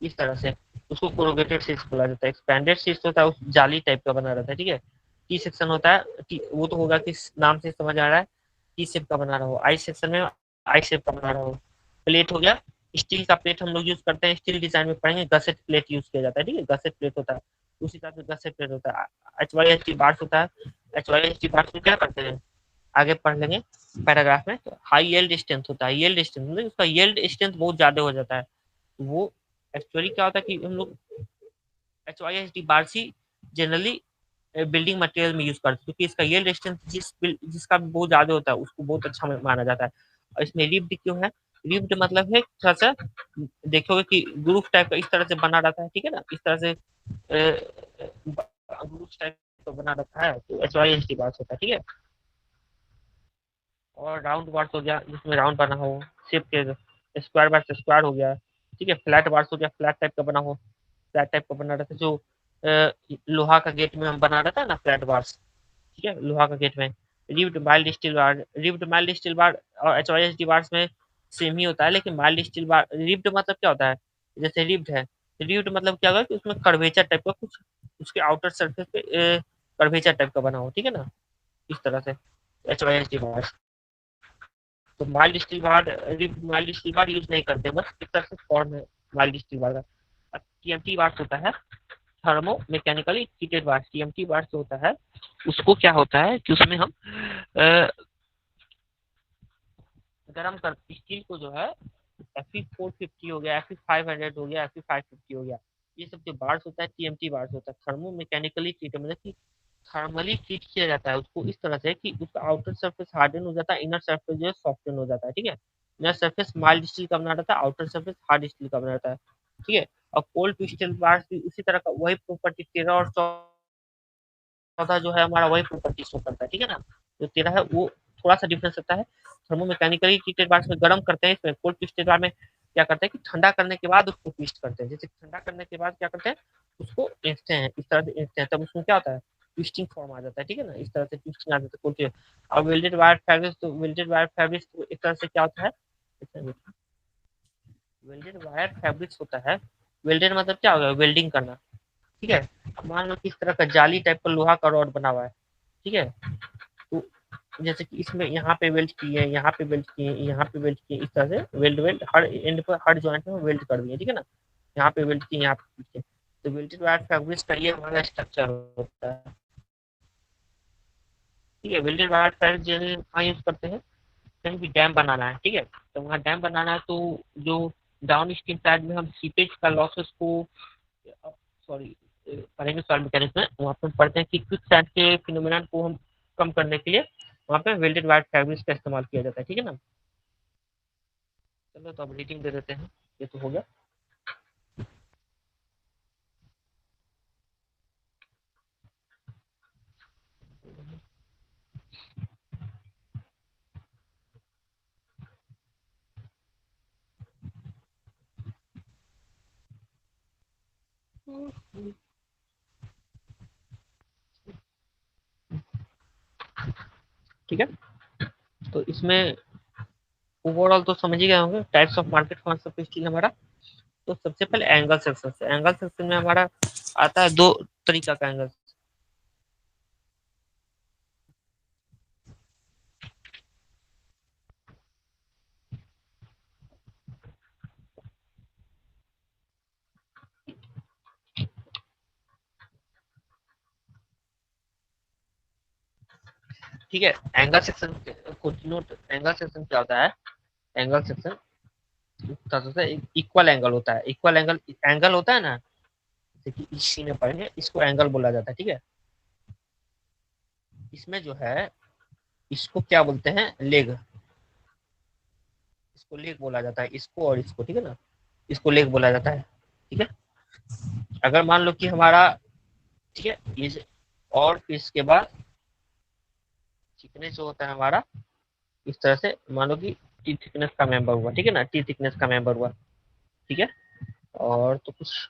इस तरह से, उसको कोरुगेटेड शीट्स बोला जाता है। एक्सपेंडेड शीट्स होता है उस जाली टाइप का बना रहता है, ठीक है। टी सेक्शन होता है, वो तो होगा किस नाम से समझ आ रहा है, टी शेप का बना रहा हो, आई सेक्शन में आई शेप का बना रहा हो। प्लेट हो गया, स्टील का प्लेट हम लोग यूज करते हैं, स्टील डिजाइन में पढ़ेंगे, गसेट प्लेट यूज किया जाता है, ठीक है, गसेट प्लेट होता है, उसी तरह से गसेट प्लेट होता है। H Y H T bars होता है, H Y H T bars में क्या करते हैं, आगे पढ़ लेंगे पैराग्राफ में। तो हाई येल्ड स्ट्रेंथ होता है, येल्ड स्ट्रेंथ मतलब उसका येल्ड स्ट्रेंथ बहुत ज्यादा हो जाता है, वो एक्चुअली क्या होता है कि हम लोग H Y H D bars generally building material में यूज करते हैं, क्योंकि इसका येल्ड स्ट्रेंथ जिसका भी बहुत ज्यादा होता है उसको बहुत अच्छा माना जाता है। और इसमें रिब्ड क्यों है, रिब्ड मतलब है थोड़ा सा, देखोगे कि ग्रुप टाइप का इस तरह से बना रहता है, ठीक है ना, इस तरह से ग्रुप टाइप तो बना रखा है, तो HYSD बार्स होता है, ठीक है। और राउंड बार्स हो गया जिसमें राउंड बना हो, शेप के, स्क्वायर बार्स स्क्वायर हो गया, ठीक है। फ्लैट बार्स हो गया, फ्लैट टाइप का बना हो, फ्लैट टाइप का बना रहता है, जो लोहा का गेट में हम बना रहता है ना फ्लैट बार्स, ठीक है, लोहा का गेट में। Ribbed mild steel bar, ribbed mild steel bar और HYSD बार्स में सेम ही होता है, लेकिन माइल्ड स्टील बार, रिब्ड मतलब क्या होता है, जैसे रिब्ड है, रिब्ड मतलब क्या होगा कि उसमें कर्वेचर टाइप का कुछ उसके आउटर सरफेस पे कर्वेचर टाइप का बना हो, ठीक है ना, इस तरह से HYSD बार। तो mild steel bar, ribbed mild steel bar use नहीं करते, बस इस तरह से फॉर्म है माइल्ड स्टील बार का। TMT बार होता है थर्मो मैकेनिकली हीटेड बार, TMT बार से होता है, उसको क्या होता है कि उसमें हम गर्म कर स्टील को जो है, Fe450 हो गया, Fe500 हो गया, Fe550 हो गया, ये सब जो बार्स होता है TMT बार्स होता है, थर्मो मैकेनिकली ट्रीट, मतलब कि थर्मली ट्रीट किया जाता है उसको इस तरह से कि उसका आउटर सरफेस हार्डन हो जाता है, इनर सरफेस जो है सॉफ्टन हो जाता है, ठीक है। इनर सरफेस माइल्ड स्टील का बना रहता है, आउटर सरफेस हार्ड स्टील का बना रहता है, ठीक है। और कोल्ड ट्विस्टेड बार्स भी उसी तरह का वही प्रॉपर्टी, 13 और 14 जो है हमारा वही प्रॉपर्टी शो करता है, ठीक है ना। जो 13 है वो थोड़ा सा डिफरेंस रहता है, थर्मोमैकेनिकली हीटेड बार में गर्म करते हैं, इसमें कोल्ड ट्विस्टेड बार में क्या करते हैं कि ठंडा करने के बाद उसको ट्विस्ट करते हैं, जैसे ठंडा करने के बाद क्या करते हैं उसको एंचते हैं, इस तरह से एंचते हैं, तब उसमें क्या होता है ट्विस्टिंग फॉर्म आ जाता है, ठीक है ना, इस तरह से ट्विस्टिंग आ जाता है कोल्ड। और वेल्डेड वायर फैब्रिक्स, तो वेल्डेड वायर फैब्रिक्स तो एक तरह से क्या होता है, वेल्डेड वायर फैब्रिक्स होता है, वेल्डेड मतलब क्या होगा, वेल्डिंग करना, ठीक है। मान लो किस तरह का जाली टाइप का लोहा का रॉड बना हुआ है, ठीक है, तो जैसे कि इसमें यहाँ पे वेल्ड किए, यहाँ पे वेल्ड किए, यहाँ पे वेल्ड किए, इस तरह से वेल्ड वेल्ड हर एंड पर हर जॉइंट में वेल्ड कर दिए, ठीक है ना, यहाँ पे वेल्ड किए, यहाँ पे किए। तो वेल्डेड वायर फैब्रिक्स का ये हमारा स्ट्रक्चर होता है, ठीक है। वेल्डेड वायर फैब्रिक कहाँ यूज करते हैं, कहीं भी डैम बनाना है, ठीक है, तो वहाँ डैम बनाना है, तो जो डाउन स्ट्रीम साइड में हम सीपेज का लॉसेस को, सॉरी, पढ़ेंगे सॉइल मैकेनिक्स में, वहाँ पे पढ़ते हैं कि क्विक साइड के फिनोमेनन को हम कम करने के लिए वहाँ पे वेल्डेड वायर फैब्रिक्स का इस्तेमाल किया जाता है, ठीक है ना। चलो तो अब रेटिंग दे देते हैं, ये तो हो गया। ठीक है, तो इसमें ओवरऑल तो समझ ही गए होंगे types of market concept steel हमारा। तो सबसे पहले एंगल सेक्शन से, एंगल सेक्शन में हमारा आता है दो तरीका का एंगल, ठीक है। एंगल सेक्शन को डिनोट, एंगल सेक्शन क्या होता है, एंगल सेक्शन इक्वल एंगल होता है, इक्वल एंगल, एंगल होता है ना, देखिए इसी में पढ़ेंगे, इसको एंगल बोला जाता है, ठीक है। इसमें जो है इसको क्या बोलते हैं, लेग, इसको लेग बोला जाता है, इसको और इसको, ठीक है ना, इसको लेग बोला जाता है, ठीक है। अगर मान लो कि हमारा, ठीक है, ये, और फिर इसके बाद थिकनेस जो होता है हमारा, इस तरह से मान लो कि टी थिकनेस का मेंबर हुआ, ठीक है ना, टी थिकनेस का मेंबर हुआ, ठीक है। और तो कुछ,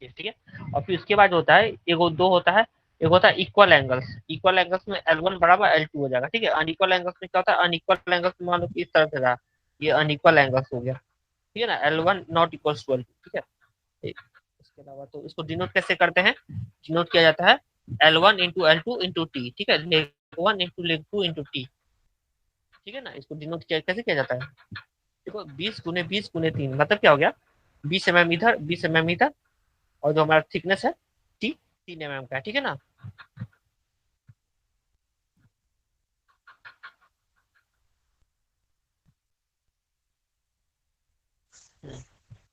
ठीक है। और फिर उसके बाद होता है एक दो होता है, एक होता है इक्वल एंगल्स, इक्वल एंगल्स में L1 बराबर L2 हो जाएगा, ठीक है। अनइक्वल एंगल्स में क्या होता है, अनइक्वल एंगल्स में मान लो कि इस तरह से रहा, ये अनइक्वल एंगल्स हो गया, ठीक है ना, L1 not equals to L2, ठीक है। इसके अलावा तो इसको डिनोट कैसे करते हैं, डिनोट किया जाता है L1 into L2 into T, ठीक है, leg 1 into leg 2 into T, ठीक है ना। इसको डिनोट किया कैसे किया जाता है, देखो 20 गुने 20 गुने 3 मतलब क्या हो गया, 20 mm इधर, 20 mm इधर, और जो हमारा थिकनेस है टी, 3 mm का है, ठीक है ना।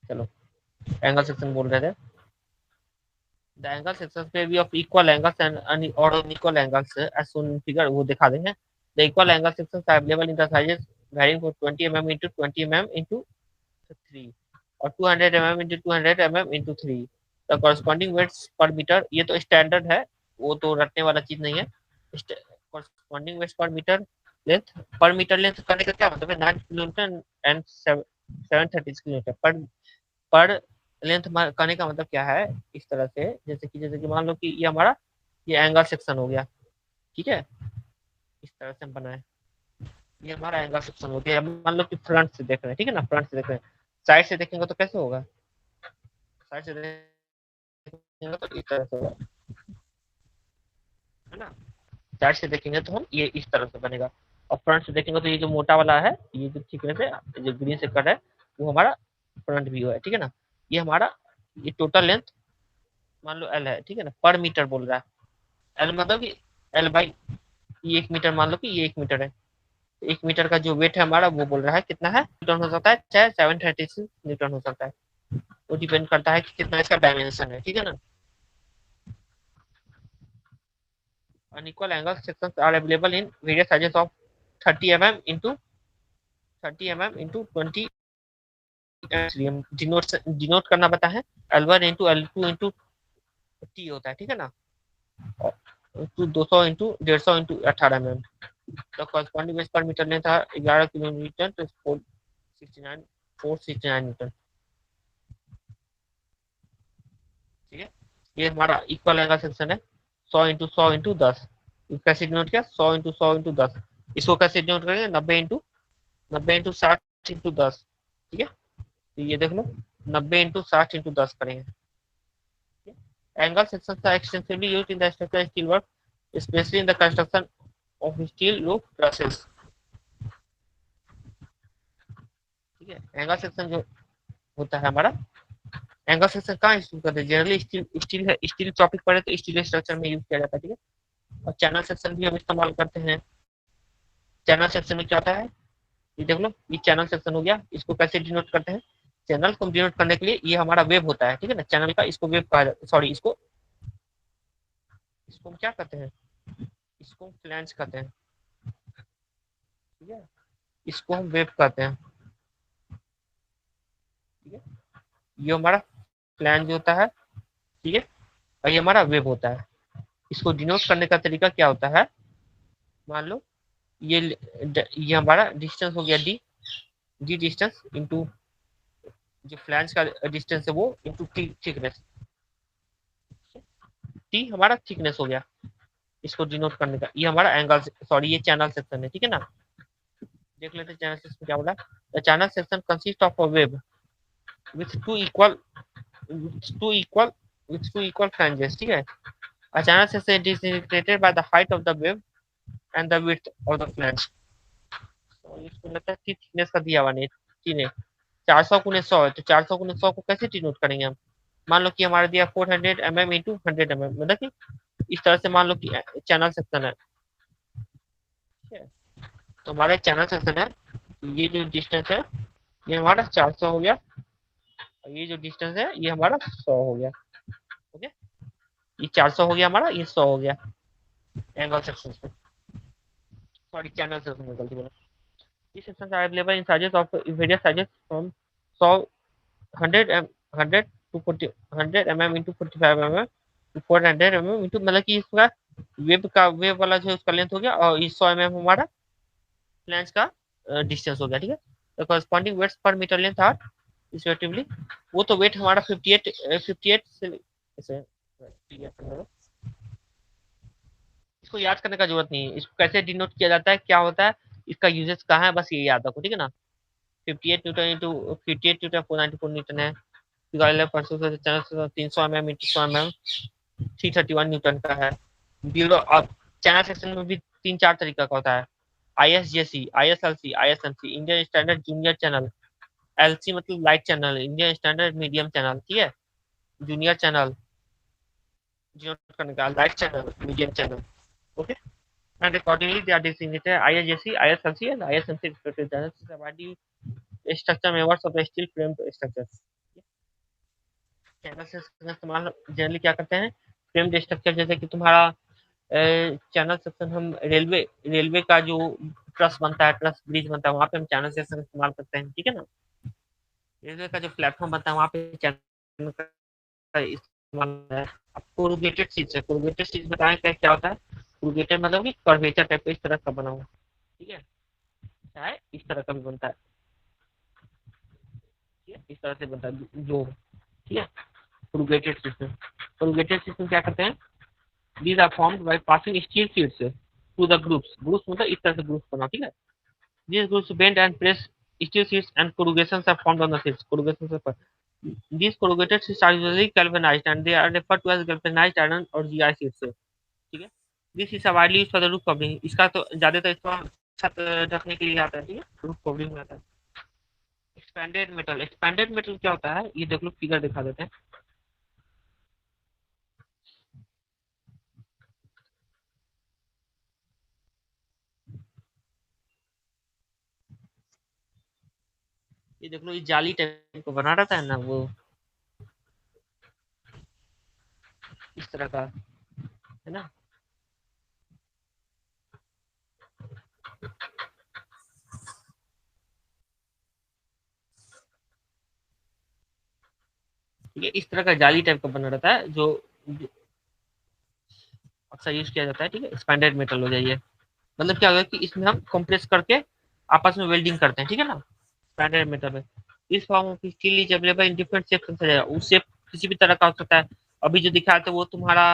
चलो, एंगल सेक्शन बोल रहे थे, द एंगल सेक्शन पे भी ऑफ इक्वल एंगल्स एंड और unequal angles as shown in figure, वो दिखा देंगे। The equal angle sections are available in the sizes varying from 20 mm into 20 mm into 3 और 200 mm into 200 mm into 3, the corresponding weights per metre, ये तो standard है, वो तो रटने वाला चीज नहीं है। कॉरस्पॉन्डिंग वेट्स लेंथ पर मीटर लेंथ करने का क्या मतलब है, 9 किलोमीटर एंड 730 किलोमीटर पर लेंथ करने का मतलब क्या है, इस तरह से जैसे कि मान लो कि ये हमारा ये एंगल सेक्शन हो गया, ठीक है, इस तरह से हम बनाए, ये हमारा एंगल सेक्शन हो गया। मान लो कि फ्रंट से देख रहे हैं, ठीक है ना, फ्रंट से देख रहे हैं, साइड से देखेंगे तो कैसे होगा, साइड से देखेंगे तो इस तरह से होगा, है ना, साइड से देखेंगे तो हम ये इस तरह से बनेगा, और फ्रंट से देखेंगे तो ये जो मोटा वाला है, ये जो थिकनेस है, जो ग्रीन से कट है, वो हमारा फ्रंट व्यू है, ठीक है ना। ये हमारा ये टोटल लेंथ मान लो एल है, ठीक है ना, पर मीटर बोल रहा है, एल मतलब कि एल बाई ये 1 मीटर, मान लो कि ये 1 मीटर है, 1 मीटर का जो वेट है हमारा वो बोल रहा है कितना है, न्यूटन हो सकता है, चाहे 736 न्यूटन हो सकता है, वो डिपेंड करता है कि कितना इसका डायमेंशन है, ठीक है ना। Unequal angle sections are available in various sizes of 30 mm into 30 mm into 20 denote करना पता है, L1 into L2 into T होता है, ठीक है ना, और 200 इंटू 150 इंटू 18 mm, तो कॉरस्पॉन्डिंग बेस पर मीटर लेंथ था 11 किलोमीटर, तो 469 न्यूटन, ठीक है। ये हमारा इक्वल एंगल सेक्शन है, 100 इंटू 10, कैसे डिनोट किया, 100 इंटू 10, इसको कैसे डिनोट करेंगे, 90 इंटू 60 इंटू 10, ठीक है, तो ये देख लो 90 इंटू 60 इंटू 10 करेंगे। Angle sections are extensively used in the structural steel work, especially in the construction of steel roof trusses, ठीक है। एंगल सेक्शन जो होता है हमारा, एंगल सेक्शन कहाँ यूज करते हैं, जनरली स्टील स्टील है, स्टील टॉपिक पढ़े तो स्टील स्ट्रक्चर में यूज किया जाता है, ठीक है। और चैनल सेक्शन भी हम इस्तेमाल करते हैं। चैनल सेक्शन में क्या होता है, ये देख लो, ये चैनल सेक्शन हो गया, इसको कैसे डिनोट करते हैं, चैनल को डिनोट करने के लिए ये हमारा वेब होता है, ठीक है ना, चैनल का इसको वेब कहा जाता है, सॉरी इसको इसको हम क्या कहते हैं, इसको फ्लैंज कहते हैं, ठीक है, इसको हम वेब कहते हैं, ठीक है, ये हमारा फ्लैंज होता है, ठीक है, और ये हमारा वेब होता है। इसको डिनोट करने का तरीका क्या होता है, मान लो ये ये हमारा डिस्टेंस हो गया डी, डी डिस्टेंस इंटू जो फ्लैंज का डिस्टेंस है वो इंटू टी थिकनेस, टी हमारा थिकनेस हो गया, इसको डिनोट करने का, ये हमारा एंगल, सॉरी ये चैनल सेक्शन है, ठीक है ना। देख लेते हैं चैनल सेक्शन क्या बोला, the channel section consist of a web with two equal with two equal with two equal flanges, ठीक है। A channel section is indicated by the height of the wave and the width of the flange, तो इसको लगता है thickness का दिया हुआ नहीं, तीन है, 400 × 100 है, तो 400 × 100 को कैसे डिनोट करेंगे हम, मान लो कि हमारा दिया 400 mm इंटू 100 mm, मतलब कि इस तरह से मान लो कि चैनल सेक्शन है, ठीक है, तो हमारा चैनल सेक्शन है, ये जो डिस्टेंस है ये हमारा 400 हो गया, और ये जो डिस्टेंस है ये हमारा 100 हो गया, ओके, ये 400 हो गया हमारा, ये 100 हो गया एंगल सेक्शन से, सॉरी चैनल सेक्शन में गलती बोला। These sections are available in sizes of various sizes from 100 100 to 40 100 mm into 45 mm to 400 mm into, मतलब कि इसका वेब वाला जो उसका लेंथ हो गया, और इस 100 mm हमारा फ्लैंज का डिस्टेंस हो गया, ठीक है। तो corresponding weights per metre length are respectively, वो तो वेट हमारा 58 से ऐसे, इसको याद करने का जरूरत नहीं है, इसको कैसे डिनोट किया जाता है, क्या होता है, इसका यूजेस कहाँ है, बस ये याद रखो, ठीक है ना। 58 न्यूटन इंटू 58 न्यूटन 494 न्यूटन है, 300 mm इंटू 100 mm 331 न्यूटन का है। बिलो अब चैनल सेक्शन में भी 3-4 तरीका का होता है, ISJC, ISLC, ISMC, Indian standard junior channel, LC मतलब light channel, Indian standard medium channel, ठीक है, जूनियर चैनल डिनोट करने का, light channel, medium channel, okay, and accordingly they are designated ISJC, ISLC and ISMC respective channels provide you structure members of the steel frame structures। Channel से इस्तेमाल generally क्या करते हैं, frame structure, जैसे कि तुम्हारा चैनल सेक्शन हम railway का जो ट्रस बनता है, ट्रस ब्रिज बनता है, वहाँ पे हम चैनल सेक्शन इस्तेमाल करते हैं, ठीक है ना। रेलवे का जो प्लेटफॉर्म बनता है वहाँ पे चैनल का अब कोरुगेटेड शीट्स है, कोरुगेटेड शीट्स बताएं क्या क्या होता है। कोरुगेटेड मतलब कि कर्वेचर टाइप का इस तरह का बना हुआ, ठीक है, चाहे इस तरह का भी बनता है, ठीक है, इस तरह से बनता है जो, ठीक है, कोरुगेटेड सिस्टम। कोरुगेटेड सिस्टम क्या करते हैं, these are formed by passing steel sheets to the groups, groups मतलब इस तरह से ग्रुप्स बना, ठीक है, these groups bend and press steel sheets and corrugations are formed on the sheets, corrugations are formed. These corrugated sheets are usually galvanized and they are referred to as galvanized iron or GI sheets, ठीक है। This is widely used for the roof covering, इसका तो ज्यादातर इस्तेमाल छत ढकने के लिए आता है, ठीक है, रूफ कवरिंग में आता है। एक्सपेंडेड मेटल, एक्सपेंडेड मेटल क्या होता है, ये देख लो, फिगर दिखा देते हैं। ये देख लो, ये जाली टाइप को बना रहता है ना वो, इस तरह का है ना। ठीक है, इस तरह का जाली टाइप का बना रहता है जो अक्सर यूज किया जाता है, ठीक है, एक्सपेंडेड मेटल हो जाइए। मतलब क्या होगा कि इसमें हम कंप्रेस करके आपस में वेल्डिंग करते हैं, ठीक है ना, एक्सपेंडेड मेटल में। इस form of steel is available in different shapes and size, उस शेप किसी भी तरह का हो सकता है। अभी जो दिखाया था वो तुम्हारा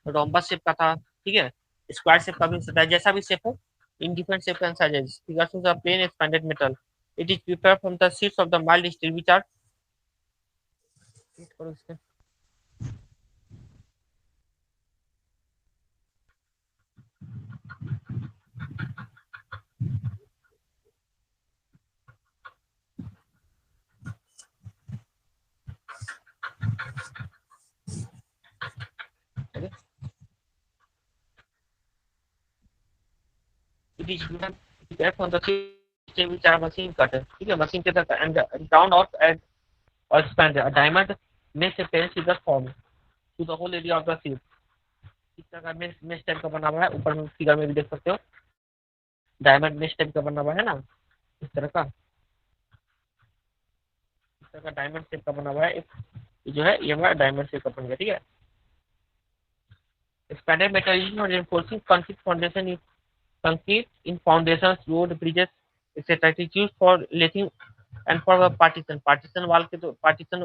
रोम्बस शेप का था, ठीक है, स्क्वायर शेप का भी हो सकता है, जैसा भी शेप हो, in different shape and sizes, figures of the plane expanded metal, it is prepared from the sheets of the mild steel which are, it is given prepared from the system which are machine cutter, ठीक है, machine के तरफ and down out and or expand a diamond mesh appearance is the form to the whole area of the sheet, इस तरह का mesh type का बना हुआ है, ऊपर में फिगर में भी देख सकते हो, डायमंड मेश टाइप का बना हुआ है ना, इस तरह का, इस तरह का डायमंड शेप का बना हुआ है, जो है ये हमारा डायमंड शेप का बन गया, ठीक है। expanded metal is not reinforcing concrete foundation, concrete in foundations, road, bridges, etc. It is used for letting and for partition, partition वाल के तो पार्टीशन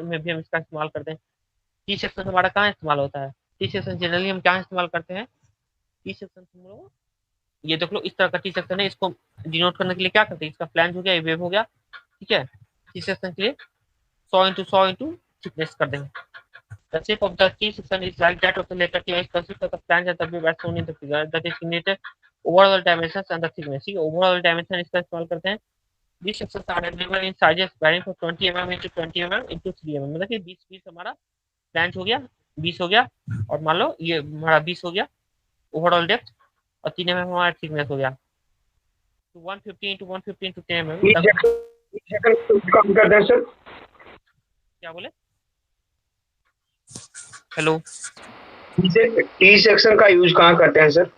में भी हम इसका इस्तेमाल करते हैं। टी सेक्शन हमारा कहाँ इस्तेमाल होता है, टी सेक्शन जनरली हम क्या इस्तेमाल करते हैं, टी सेक्शन तुम लोग ये देख लो, इस तरह का टी सेक्शन है, इसको डिनोट करने के लिए क्या करते हैं, इसका फ्लैंज हो गया, ये वेव हो गया, ठीक है, टी सेक्शन के लिए 100 into 100 into थिकनेस कर देंगे। The shape of the T section is like that of the letter T. It consists of the flange and the wave as shown in the figure. That is indicated overall dimensions and the thickness. ठीक है, overall dimension इसका इस्तेमाल करते हैं। These sections are available in sizes varying from 20 mm into 20 mm into 3 mm, मतलब कि 20 हमारा flange हो गया, 20 हो गया, और मान लो ये हमारा 20 हो गया ओवरऑल डेप्थ, और 3 mm हमारा थिकनेस हो गया, तो 150 into 150 into 10 mm कम करते हैं सर। क्या बोले, हेलो, टी सेक्शन का यूज कहाँ करते हैं सर?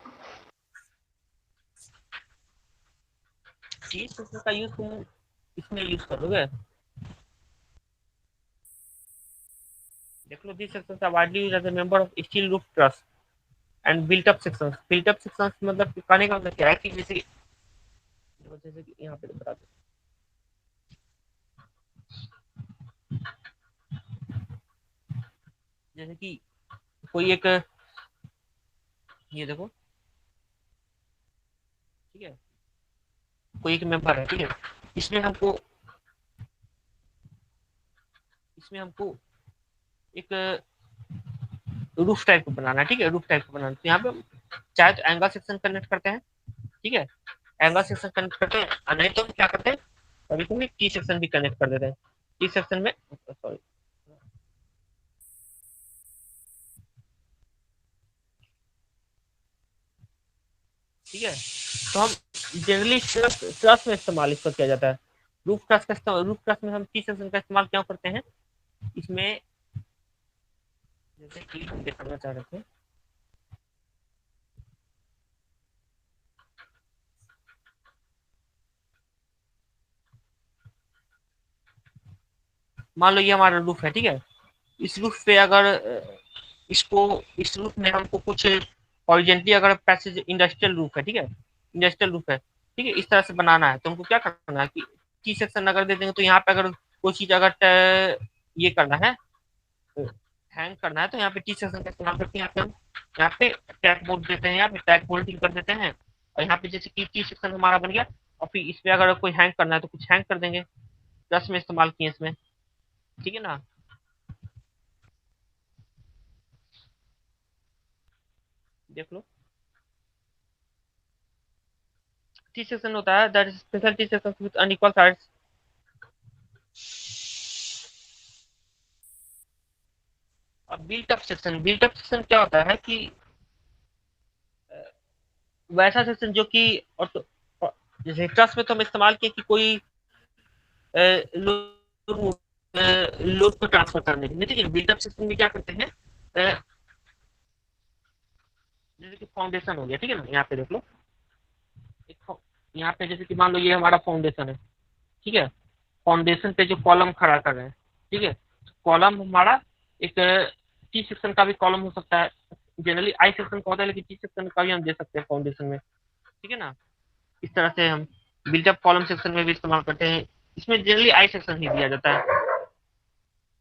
टी सेक्शन का यूज तुम इसमें यूज करोगे, देख लो, this sections are widely used as a member of steel roof truss and built up sections. Built up sections मतलब कहने का मतलब क्या है कि जैसे कि यहाँ पे बता दो, जैसे कि कोई एक, ये देखो, ठीक है, कोई एक मेंबर है, ठीक है, इसमें हमको इसमें हमको एक रूफ टाइप को बनाना है, ठीक है, रूफ टाइप को बनाना, तो यहाँ पे चाहे तो एंगल सेक्शन कनेक्ट करते हैं, ठीक है, एंगल सेक्शन कनेक्ट करते हैं, और नहीं तो हम क्या करते हैं, कभी कभी टी सेक्शन भी कनेक्ट कर देते हैं, टी सेक्शन में, सॉरी, ठीक है, तो हम जनरली ट्रस में इस्तेमाल इसका किया जाता है, रूफ ट्रस का इस्तेमाल, रूफ ट्रस में हम टी सेक्शन का इस्तेमाल क्यों करते हैं, इसमें जैसे कि हम दिखाना चाह रहे थे, मान लो ये हमारा रूफ है, ठीक है, इस रूफ पे अगर इसको इस रूफ में हमको कुछ हॉरिजॉन्टली अगर पैसेज इंडस्ट्रियल रूफ है, ठीक है, इंडस्ट्रियल रूफ है, ठीक है, इस तरह से बनाना है तो हमको क्या करना है कि टी सेक्शन अगर दे देंगे तो यहाँ पे अगर कोई चीज अगर ये करना है, हैंग करना है, तो यहाँ पे टी सेक्शन का इस्तेमाल करके यहाँ पे हम यहाँ पे टैग बोल्ट देते हैं, यहाँ पे टैग बोल्टिंग कर देते हैं, और यहाँ पे जैसे कि टी सेक्शन हमारा बन गया, और फिर इस पे अगर कोई हैंग करना है तो कुछ हैंग कर देंगे, प्लस में इस्तेमाल किए इसमें, ठीक है ना। देख लो, टी सेक्शन होता है that is special T section with unequal sides. अब बिल्ट अप सेक्शन क्या होता है कि वैसा सेक्शन जो कि जैसे ट्रस्ट में तो हम इस्तेमाल किए कि कोई लोड लोड को ट्रांसफर करने के लिए, ठीक है। बिल्टअप सिस्टम में क्या करते हैं, जैसे कि फाउंडेशन हो गया, ठीक है ना, यहाँ पे देख लो, यहाँ पे जैसे कि मान लो ये हमारा फाउंडेशन है, ठीक है, फाउंडेशन पे जो कॉलम खड़ा कर रहे हैं, ठीक है, कॉलम हमारा एक टी सेक्शन का भी कॉलम हो सकता है, जनरली आई सेक्शन का होता है, लेकिन टी सेक्शन का भी हम दे सकते हैं फाउंडेशन में, ठीक है ना। इस तरह से हम बिल्टअप कॉलम सेक्शन में भी इस्तेमाल करते हैं, इसमें जनरली आई सेक्शन ही दिया जाता है,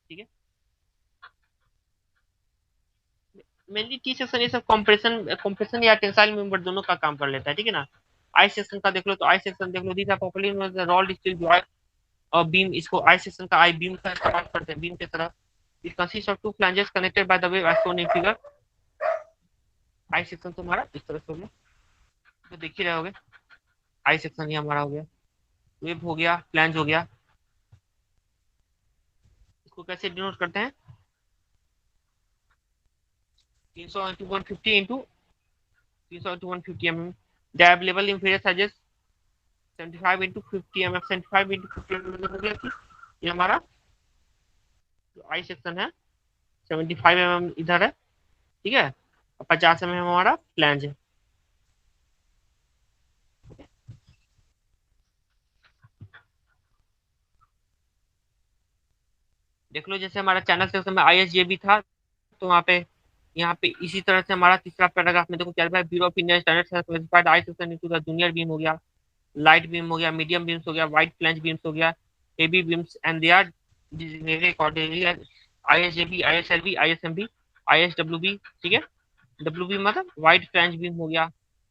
ठीक है। मेनली टी सेक्शन ये सब कंप्रेशन या टेंसाइल मेंबर दोनों का काम कर लेता है, ठीक है ना। आई सेक्शन का देख लो, तो आई सेक्शन देख लो, these are popularly rolled steel joint और बीम, इसको आई सेक्शन का आई बीम का इस्तेमाल करते हैं, बीम की तरह। It consist of two flanges connected by the way as shown in figure. I section तो हमारा इस तरह से हो गया, तो देख ही रहे होगे, आई सेक्शन ही हमारा हो गया, वेब हो गया, फ्लैंज हो गया। इसको कैसे डिनोट करते हैं, 300 into 150 into 300 into 150 mm, the available in various sizes 75 into 50 mm, 75 into 50 mm मतलब हो गया कि ये हमारा जो आई सेक्शन है 75 mm इधर है, ठीक है, और 50 mm हमारा फ्लैंज है। देख लो, जैसे हमारा चैनल सेक्शन में आई एस जे भी था, तो वहाँ पे यहाँ पे इसी तरह से हमारा तीसरा पैराग्राफ में देखो क्या है, bureau of Indian standards has specified I section into the junior beam हो गया, लाइट बीम हो गया, मीडियम बीम्स हो गया, वाइड फ्लैंज बीम्स हो गया, heavy beams, and they are designated accordingly as ISJB, ISLB, ISMB, ISWB, ठीक है। WB मतलब वाइड फ्लैंज बीम हो गया,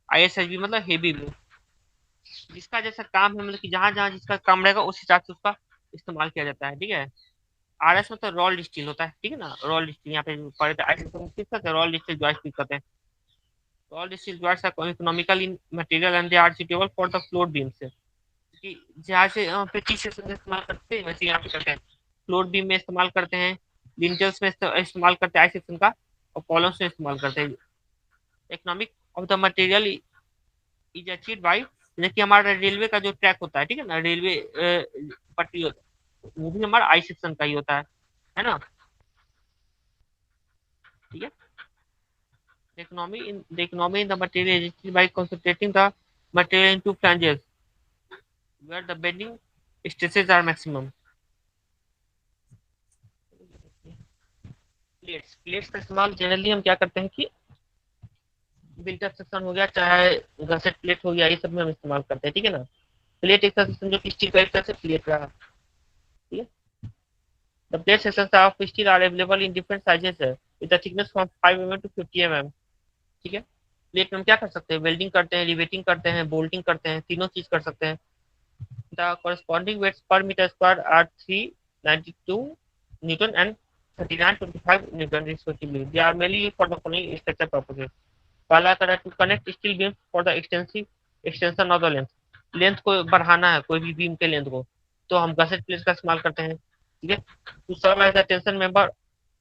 ISHB मतलब हेवी बीम। जिसका जैसा काम है, मतलब कि जहां जहां जिसका काम रहेगा उस हिसाब से उसका इस्तेमाल किया जाता है, ठीक है। आरएस में तो रोल्ड स्टील होता है, ठीक है ना, रोल्ड स्टील यहाँ पे पढ़े थे, रोल्ड स्टील जॉइस्ट करते हैं। Rolled steel joist are economical in material and they are suitable for the floor beams, कि जहाँ से पीछे से इस्तेमाल करते हैं वैसे यहाँ पे करते हैं, फ्लोर बीम में इस्तेमाल करते हैं, लिंटल्स में इस्तेमाल करते हैं आई सेक्शन का, और कॉलम्स में इस्तेमाल करते हैं। Economic of the material is achieved by, जैसे कि हमारा रेलवे का जो ट्रैक होता है, ठीक है ना, रेलवे पटरी होता है, वो भी हमारा आई सेक्शन का ही होता है ना, ठीक है। The economy in the material is achieved by concentrating the material into flanges where the bending stresses are maximum। Plates का इस्तेमाल जनरली हम क्या करते हैं कि बिल्ट अप सेक्शन हो गया, चाहे गसेट प्लेट हो गया, ये सब में हम इस्तेमाल करते हैं, ठीक है ना। प्लेट एक सेक्शन जो कि स्टील का एक तरह से प्लेट रहा, ठीक है। The plate sections of steel are available in different sizes है, with the thickness from 5 mm to 50 mm, ठीक है। प्लेट में हम क्या कर सकते हैं, वेल्डिंग करते हैं, रिवेटिंग करते हैं, बोल्टिंग करते हैं, तीनों चीज कर सकते हैं। The corresponding weights per metre square are 392 newton and 3925 newton respectively. They are mainly for the following structure purposes. पहला करा to connect steel beam for the extensive extension of the length, length को बढ़ाना है कोई भी beam के length को, तो हम गसेट प्लेट का इस्तेमाल करते हैं, ठीक है। To serve as the tension member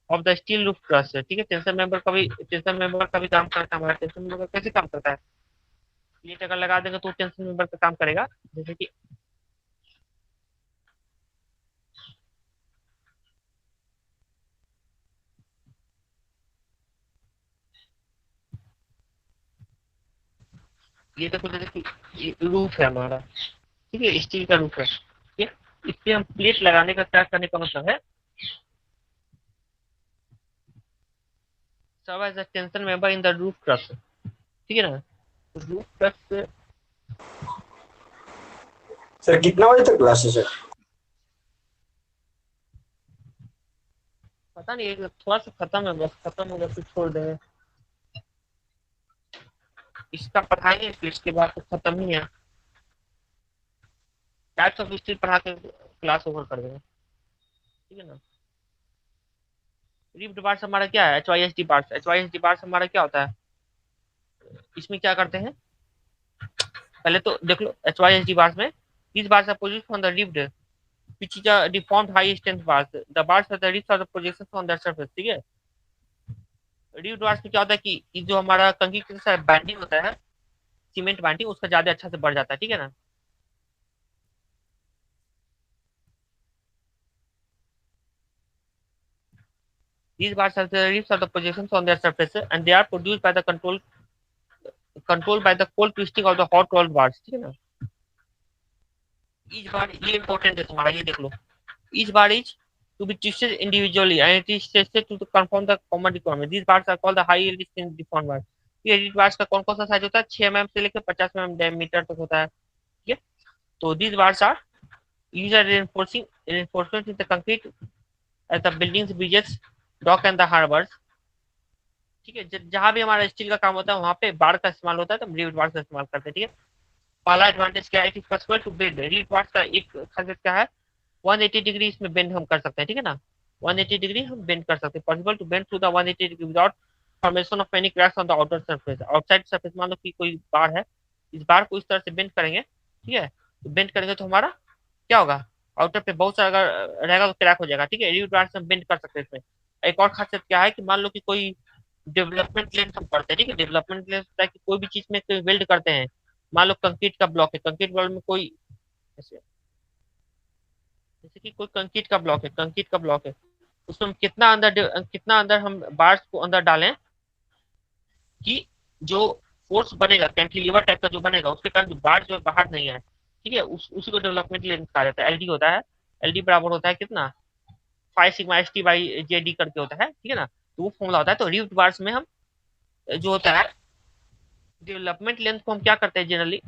of the steel roof truss, ठीक है, टेंशन मेंबर का भी काम करता है। हमारा टेंशन मेंबर कैसे काम करता है, प्लेट अगर लगा देंगे तो टेंशन मेंबर का काम करेगा, जैसे कि ये देखो, जैसे कि ये रूफ है हमारा, ठीक है, स्टील का रूफ है, ठीक है। इस पे हम प्लेट लगाने का क्या करने का मतलब है, serve as a tension member in the roof truss, ठीक है ना। रूफ ट्रस सर कितना बजे तक क्लासेस है? पता नहीं, थोड़ा सा खत्म है, बस खत्म हो गया फिर छोड़ देंगे। इसका पढ़ाएंगे फिर इसके बाद तो खत्म ही है। टाइप्स ऑफ हिस्ट्री पढ़ा के क्लास ओवर कर देंगे, ठीक है ना। रिप्ड पार्ट्स हमारा क्या है? HYSD parts. HYSD पार्ट्स हमारा क्या होता है? इसमें क्या करते हैं पहले तो देख लो। HYSD पार्ट्स में these bars are produced from the ribbed which is a deformed high strength bars. The bars are the ribs are the projections on their surface, ठीक है। रिब्ड बार्स में क्या होता है कि ये जो हमारा कंक्रीट के साथ बाइंडिंग होता है, सीमेंट बाइंडिंग, उसका ज्यादा अच्छा से बढ़ जाता है, ठीक है ना। These bars are the ribs of the projections on their surface and they are produced by the control by the cold twisting of the hot rolled bars, ठीक है ना। each bar ये इंपॉर्टेंट है तुम्हारा, ये देख लो। each bar is to be twisted individually and it is tested to confirm the common requirement. These bars are called the high yield strength deformed bars. ये rigid bars का कौन कौन सा साइज होता है? 6 mm से लेकर 50 mm डायमीटर तक होता है, ठीक है। तो these bars are used as reinforcement in the concrete as the buildings, bridges, dock and the harbors, ठीक है। जहां भी हमारा स्टील का काम होता है वहां पे बार का इस्तेमाल होता है, तो हम रिजिड बार का इस्तेमाल करते हैं, ठीक है। पहला एडवांटेज क्या है? It is possible to bend. Rigid bars का एक खासियत क्या है? 180 डिग्री इसमें बेंड हम कर सकते हैं, ठीक है ना। 180 डिग्री हम बेंड कर सकते हैं। Possible to bend through the 180 degree without formation of any cracks on the outer surface. Outside surface मान लो कि कोई बार है, इस बार को इस तरह से बेंड करेंगे, ठीक है। तो बेंड करेंगे तो हमारा क्या होगा? आउटर पे बहुत सारा अगर रहेगा तो क्रैक हो जाएगा, ठीक है। रिजिड बार से हम बेंड कर सकते हैं इसमें। एक और खासियत क्या है कि मान लो कि कोई डेवलपमेंट लेंथ हम करते हैं, ठीक है। डेवलपमेंट लेंथ होता है कि कोई भी चीज में कोई वेल्ड करते हैं। मान लो कंक्रीट का ब्लॉक है, कंक्रीट ब्लॉक में कोई जैसे जैसे कि कोई कंक्रीट का ब्लॉक है, कंक्रीट का ब्लॉक है, उसमें हम कितना अंदर हम बार्स को अंदर डालें कि जो फोर्स बनेगा कैंटिलीवर टाइप का जो बनेगा उसके कारण जो बार जो बाहर नहीं आए, ठीक है। उसी को डेवलपमेंट लेंथ कहा जाता है। एलडी होता है, एलडी बराबर होता है कितना? 5 सिग्मा ST/JD करके होता है, ठीक है ना। तो वो फॉर्मूला होता है। तो रिव्ड बार्स में हम जो होता है डेवलपमेंट लेंथ को हम क्या करते हैं जनरली?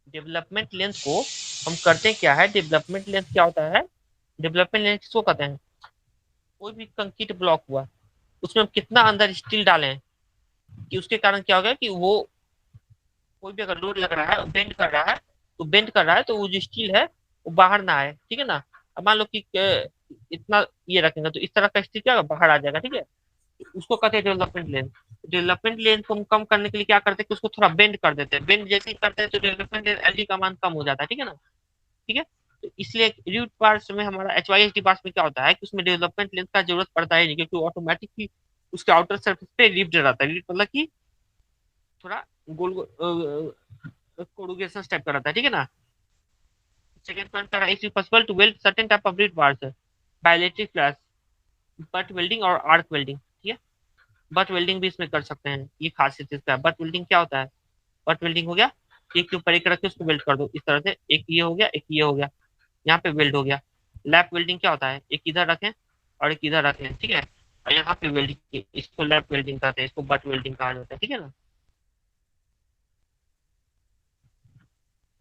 डेवलपमेंट लेंथ को हम करते क्या है? डेवलपमेंट लेंथ क्या होता है? डेवलपमेंट लेंथ किसको कहते हैं? कोई भी कंक्रीट ब्लॉक हुआ उसमें हम कितना अंदर स्टील डालें कि उसके कारण क्या होगा कि वो कोई भी अगर लोड लग रहा है, बेंड कर रहा है, तो बेंड कर रहा है तो वो जो स्टील है वो बाहर ना आए, ठीक है ना। अब मान लो कि इतना ये रखेंगे तो इस तरह का स्टील क्या होगा? बाहर आ जाएगा, ठीक है। उसको कहते हैं डेवलपमेंट लेंथ। डेवलपमेंट लेंथ को हम कम करने के लिए क्या करते हैं कि उसको थोड़ा बेंड कर देते हैं। बेंड जैसे ही करते हैं तो डेवलपमेंट लेंथ एलडी का मान कम हो जाता है, ठीक है ना। ठीक है। तो इसलिए रूट पार्ट्स में हमारा HYSD पार्ट्स में क्या होता है कि उसमें डेवलपमेंट लेंथ का जरूरत पड़ता है नहीं, क्योंकि ऑटोमेटिकली उसके आउटर सरफेस पे रिप्ड रहता है। रिप्ड मतलब कि थोड़ा गोल कोरुगेशन टाइप का रहता है, ठीक है ना। सेकंड पॉइंट का is possible to weld certain type of ribbed parts by electric flash, butt welding और आर्क वेल्डिंग, ठीक है। बट वेल्डिंग भी इसमें कर सकते हैं, ये खासियत इसका है। बट वेल्डिंग क्या होता है? बट वेल्डिंग हो गया एक के ऊपर एक रख के उसको वेल्ड कर दो इस तरह से, एक ये हो गया, एक ये हो गया, यहाँ पे वेल्ड हो गया। लैप वेल्डिंग क्या होता है? एक इधर रखें और एक इधर रखें, ठीक है, और यहाँ पे वेल्डिंग, इसको लैप वेल्डिंग कहते हैं, इसको बट वेल्डिंग कहा जाता है, ठीक है ना।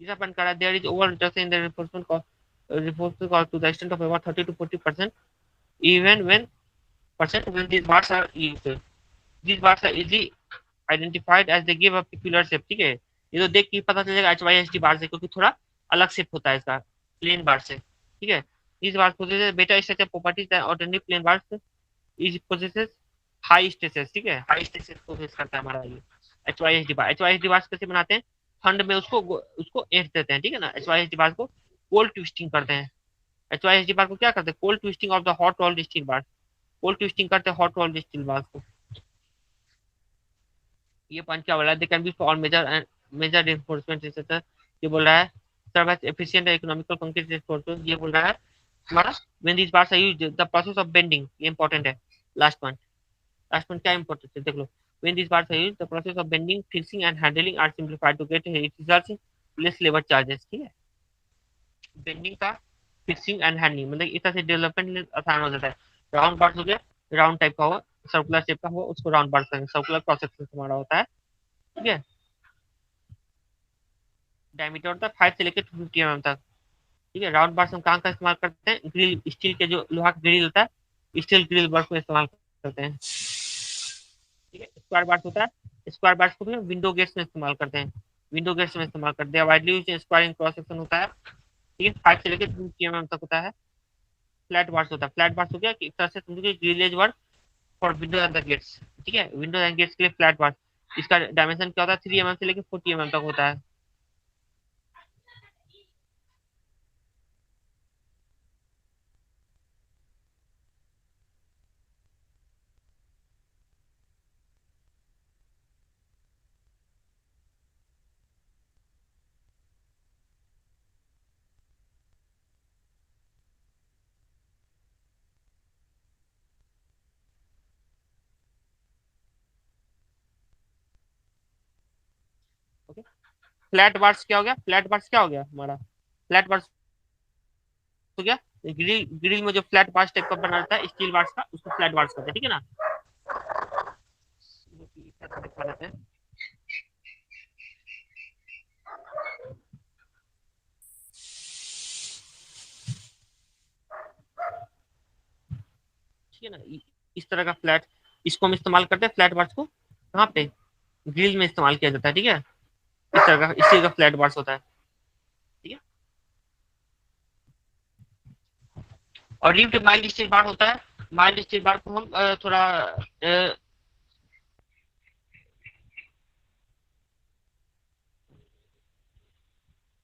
इस अपन करा there is over reduction in the reinforcement cost to the extent of about 30 to 40% even when these bars are used. These bars are easily identified as they give a peculiar shape, ठीक है। ये तो देख के पता चलेगा HYSD बार से, क्योंकि थोड़ा अलग शेप होता है इसका प्लेन बार से, ठीक है। This bar possesses better structure properties than ordinary plain bars. Is possesses high stresses, ठीक है। हाई स्ट्रेसेस को फेस करता है हमारा ये HYSD बार। HYSD बार कैसे बनाते हैं? ठंड में उसको उसको एंट देते हैं, ठीक है ना। HYSD बार को कोल्ड ट्विस्टिंग करते हैं। HYSD बार को क्या करते हैं? Cold twisting of the hot rolled steel bar. Cold twisting करते हैं हॉट रोल्ड स्टील बार को। ये पॉइंट क्या बोल रहा है? They can be for major reinforcement research, ये बोल रहा है। Serve as efficient economical concrete reinforcement, ये बोल रहा है हमारा। When this bars are used the process of bending, ये इंपॉर्टेंट है। लास्ट पॉइंट, लास्ट पॉइंट क्या इंपॉर्टेंट है देख लो। When this bars are used the process of bending, fixing and handling are simplified to get it results in less labour charges, ठीक है। Bending का fixing and handling, मतलब इस तरह से डेवलपमेंट आसान हो जाता है। राउंड बार्स हो गया, राउंड टाइप का हुआ, सर्कुलर शेप का हुआ, उसको राउंड बार्स करेंगे, सर्कुलर क्रॉस सेक्शन हमारा होता है। ठीक है, डायमीटर होता है 5 से लेकर 250 mm तक। ठीक है, राउंड बार्स हम कहाँ का इस्तेमाल करते हैं, ग्रिल स्टील के जो लोहा का ग्रिल होता है, स्टील ग्रिल बार्स में इस्तेमाल करते हैं। ठीक है, स्क्वायर बार्स होता है, स्क्वायर बार्स को भी हम विंडो गेट्स में इस्तेमाल करते हैं, विंडो गेट्स में इस्तेमाल करते हैं। Widely use squaring cross section होता है। ठीक है, 5 से लेकर 250 mm तक होता है। फ्लैट बार्स होता है, फ्लैट बार्स हो गया कि एक तरह से समझो कि grillage work for window and the gates. ठीक है, विंडो एंड गेट्स के लिए फ्लैट बार्स, इसका डायमेंशन क्या होता है, 3 mm से लेकर 40 mm तक होता है। ओके, फ्लैट बार्स क्या हो गया, फ्लैट बार्स क्या हो गया हमारा, फ्लैट बार्स हो गया ग्रिल, ग्रिल में जो फ्लैट बार्स टाइप का बना रहता है स्टील बार्स का, उसको फ्लैट बार्स कहते हैं। ठीक है ना, दिखा देते हैं। ठीक है ना, इस तरह का फ्लैट, इसको हम इस्तेमाल करते हैं फ्लैट बार्स को कहाँ पे, ग्रिल में इस्तेमाल किया जाता है। ठीक है, इस तरह का स्टील का फ्लैट बार्स होता है। ठीक है, और रिब्ड माइल्ड स्टील बार होता है। माइल्ड स्टील बार को हम थोड़ा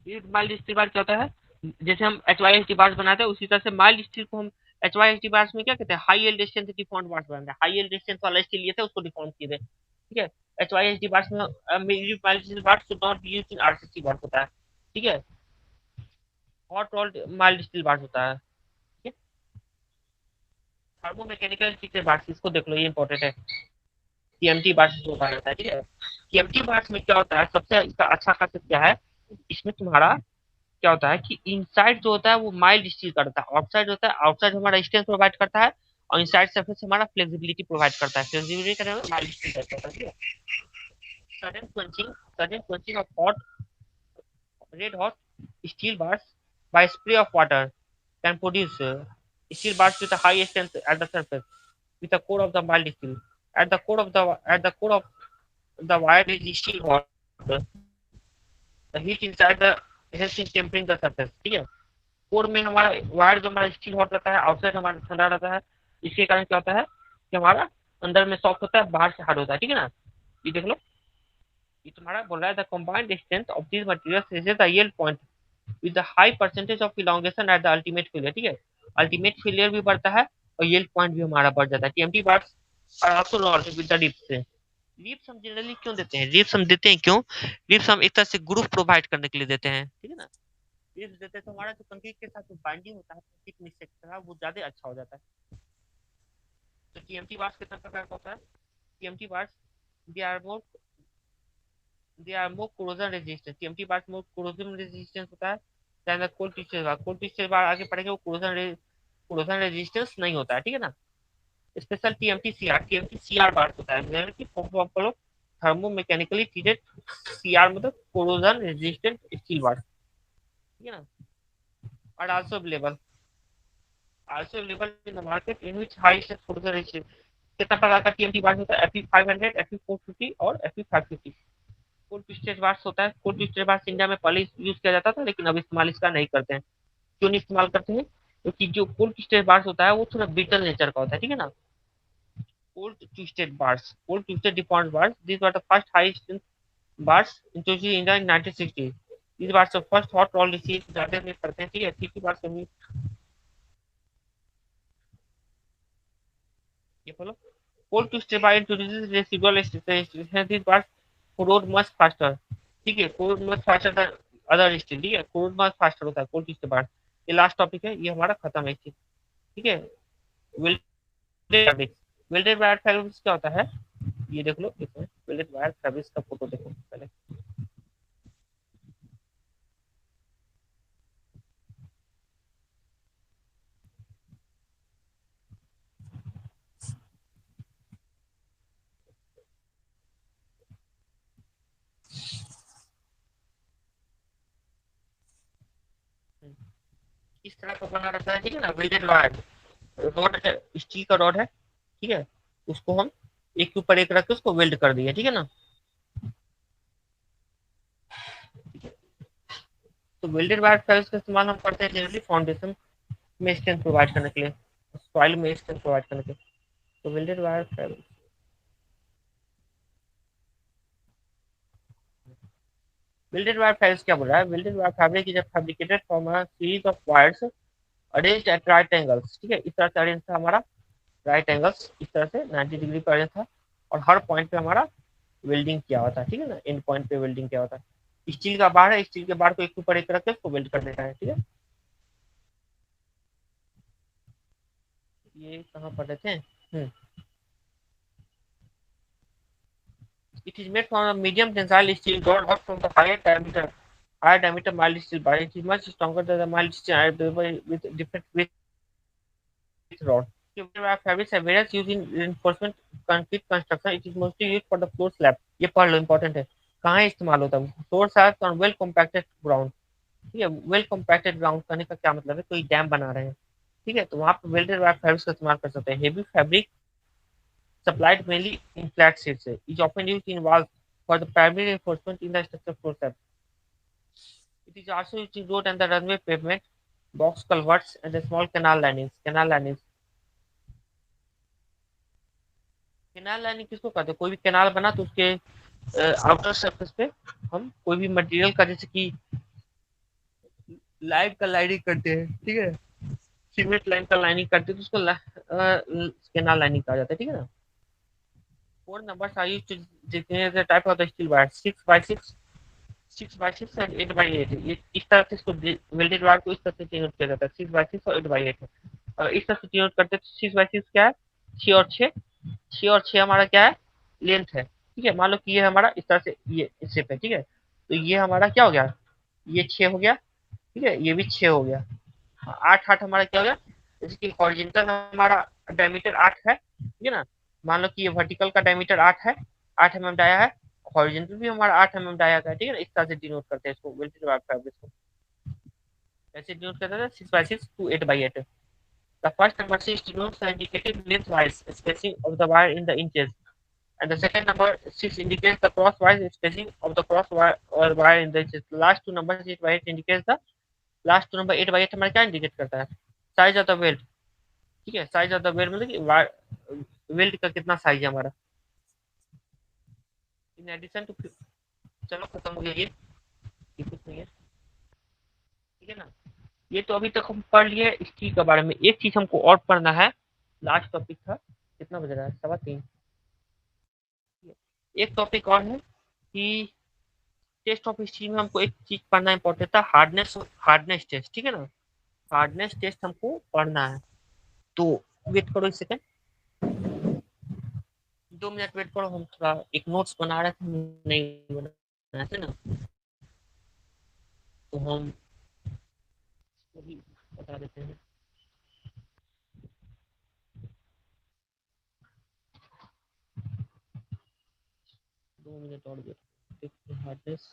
माइल्ड स्टील बार क्या होता है, जैसे हम H Y S D bars बनाते हैं उसी तरह से माइल्ड स्टील को हम H Y S D bars में क्या कहते हैं, high L distance deform bars बनाते हैं। हाई एल डिस्टेंस वाला स्टील लिए थे उसको डिफॉर्म किए थे। ठीक है, H Y S D bars में mild steel bars should not be used in RCC bars होता है। ठीक है, hot rolled mild steel bars होता है। ठीक है, थर्मो मैकेनिकल स्टील बार्स, इसको देख लो, ये इंपॉर्टेंट है। टीएमटी बार्स जो होता है। ठीक है, टीएमटी बार्स में क्या होता है, सबसे इसका अच्छा खासियत क्या है, इसमें तुम्हारा क्या होता है कि इनसाइड जो होता है वो माइल्ड स्टील का रहता है, आउटसाइड होता है, आउटसाइड हमारा स्ट्रेंथ प्रोवाइड करता है, और इनसाइड सरफेस हमारा फ्लेक्सिबिलिटी प्रोवाइड करता है। फ्लेक्सिबिलिटी करने में माइल्ड स्टील का होता है। ठीक है, sudden quenching, sudden quenching of hot, red hot steel bars by spray of water can produce steel bars with a high strength at the surface with the core of the mild steel. At the core of the wire is steel hot. The heat inside the helps in tempering the surface. ठीक है, core में हमारा wire जो हमारा steel hot रहता है, outside हमारा ठंडा रहता है। इसके कारण क्या होता है कि हमारा अंदर में सॉफ्ट होता है, बाहर से हार्ड होता है। ठीक है ना, ये देख लो, ये तुम्हारा बोल रहा है the combined strength of this materials is the yield point with the high percentage of elongation at the ultimate failure। ठीक है, अल्टीमेट फेलियर भी बढ़ता है और yield point भी हमारा बढ़ जाता है। TMT bars are also launch with the dips. Ribs हम जनरली क्यों देते हैं, रिप्स हम देते हैं क्यों, रिप्स हम एक तरह से ग्रुप प्रोवाइड करने के लिए देते हैं। ठीक है ना, रिप्स देते हैं तो हमारा जो कंक्रीट के साथ जो बाइंडिंग होता है थिकनेस से वो ज्यादा अच्छा हो जाता है। तो टीएमटी बार्स कितना प्रकार का होता है, TMT bars they are more, they are more corrosion resistance, TMT bars more corrosion resistance होता है than the cold twisted bar. Cold twisted bar आगे पढ़ेंगे, वो कोरोजन रेजिस्टेंस नहीं होता है। ठीक है ना, special TMT CR, TMT CR bar होता है, जैसे कि थर्मो मैकेनिकली ट्रीटेड सीआर, मतलब कोरोजन रेजिस्टेंट स्टील बार। ठीक है ना, और also available in the market in which high strength corrosion resistance. कितना प्रकार का टीएमटी बार होता है, एफई 500, एफई 450 और एफई 550। कोल्ड ट्विस्टेड बार्स होता है, कोल्ड ट्विस्टेड बार्स इंडिया में पहले यूज किया जाता था, लेकिन अब इस्तेमाल इसका नहीं करते हैं। क्यों नहीं इस्तेमाल करते हैं, क्योंकि जो कोल्ड ट्विस्टेड बार्स होता है वो थोड़ा ब्रिटल नेचर का होता है। ठीक है ना, cold twisted deformed bars, these were the first high strength bars introduced in India in 1960। these bars the first hot roll received ज्यादा में पड़ते हैं। ठीक है, TP बार्स कमी, ये बोलो, cold twisted bar introduces residual resistance, these bars corrode much faster। ठीक है, corrode much faster than other steel। ठीक है, corrode much faster होता है cold twisted bar। ये लास्ट टॉपिक है, ये हमारा खत्म है इस चीज। ठीक है, welded fabrics, welded wire fabrics क्या होता है, ये देख लो, इसमें वेल्डेड वायर फैब्रिक्स का फोटो देखो पहले। तरह का बना रहता है, ठीक है ना, वेल्डेड वायर रॉड है, स्टील का रॉड है, ठीक है, उसको हम एक के ऊपर एक रख के उसको वेल्ड कर दिए, ठीक है ना। तो वेल्डेड वायर फाइल्स का इस्तेमाल हम करते हैं जनरली फाउंडेशन में स्ट्रेंथ प्रोवाइड करने के लिए, सॉइल में स्ट्रेंथ प्रोवाइड करने के लिए। तो welded wire files, welded wire files क्या बोल रहा है, welded wire fabric is fabricated from a series of wires arranged at right angles, ठीक है, इस तरह से अरेंज था हमारा, राइट एंगल्स इस तरह से 90 डिग्री पर अरेंज था, और हर पॉइंट पे हमारा वेल्डिंग किया हुआ था, ठीक है ना, एंड पॉइंट पे वेल्डिंग किया हुआ था। स्टील का बार है, स्टील के बार को एक ऊपर एक रख के उसको वेल्ड कर देता है, ठीक है। ये कहाँ पर रहते हैं। It is made from a medium tensile steel rod or from the higher diameter mild steel bar. It is much stronger than the mild steel iron with different width rod. Fabrics are various used in reinforcement concrete construction. It is mostly used for the floor slab. ये पढ़ लो, important है, कहाँ इस्तेमाल होता है, floor slab on well compacted ground, ठीक है, well compacted ground करने का क्या मतलब है, कोई डैम बना रहे हैं, ठीक है, तो वहाँ पे वेल्डेड वायर फैब्रिक्स का इस्तेमाल कर सकते हैं। Heavy fabric supplied mainly in flat sheets is often used in walls for the primary reinforcement in the structure floor slab. It is also used in road and the runway pavement, box culverts, and the small canal linings. Canal linings. Canal lining किसको कहते हैं, कोई भी canal बना तो उसके outer surface पे हम कोई भी मटेरियल का, जैसे कि लाइट का लाइनिंग करते हैं, ठीक है, सीमेंट लाइन का लाइनिंग करते हैं, तो उसको कैनाल लाइनिंग कहा जाता है, ठीक है ना। Four numbers are used to define the type of the steel wire, 6x6, 6x6 and 8x8, ये इस तरह से इसको वेल्डेड वायर को इस तरह से डिनोट किया जाता है, 6x6 और 8x8, और इस तरह से डिनोट करते हैं। 6x6 क्या है, 6 और 6, 6 और 6 हमारा क्या है, लेंथ है, ठीक है, मान लो कि ये हमारा इस तरह से ये शेप है, ठीक है, तो ये हमारा क्या हो गया, ये 6 हो गया, ठीक है, ये भी 6 हो गया, 8 8 हमारा क्या हो गया, जैसे कि हॉरिजॉन्टल हमारा डायमीटर 8 है, ठीक है ना, मान लो कि ये वर्टिकल का डायमीटर 8 है, 8 mm डाया है, हॉरिजॉन्टल भी हमारा 8 mm डाया का है, ठीक है ना, इस तरह से डिनोट करते हैं इसको वेल्डेड वायर फैब्रिक को, ऐसे डिनोट करते हैं 6x6 to 8x8। The first number 6 denotes the indicated lengthwise spacing of the wire in the inches, and the second number 6 indicates the crosswise spacing of the cross wire or wire in the inches. The last two numbers 8x8 indicates the last two number 8x8 हमारा क्या indicate करता है, size of the weld, ठीक है, size of the weld मतलब कि weld का कितना साइज है हमारा, इन एडिशन टू, चलो खत्म हो गया ये कुछ नहीं है, ठीक है ना। ये तो अभी तक हम पढ़ लिए इस चीज के बारे में, एक चीज हमको और पढ़ना है, लास्ट टॉपिक था, कितना बज रहा है, 3:15, एक टॉपिक और है कि टेस्ट ऑफ हिस्ट्री में हमको एक चीज पढ़ना इंपॉर्टेंट था, हार्डनेस टेस्ट, ठीक है ना, हार्डनेस टेस्ट हमको पढ़ना है, तो वेट करो एक सेकंड, 2 मिनट वेट करो, हम थोड़ा एक नोट्स बना रहे थे, नहीं बना थे ना, तो हम अभी बता देते हैं। 2 मिनट और वेट, हार्डनेस,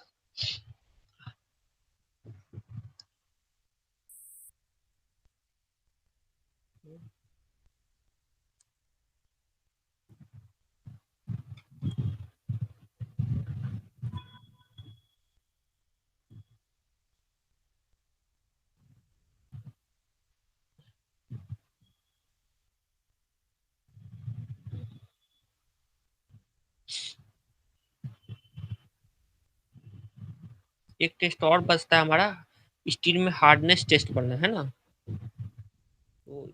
एक टेस्ट और बचता है हमारा, स्टील में हार्डनेस टेस्ट करना है ना, तो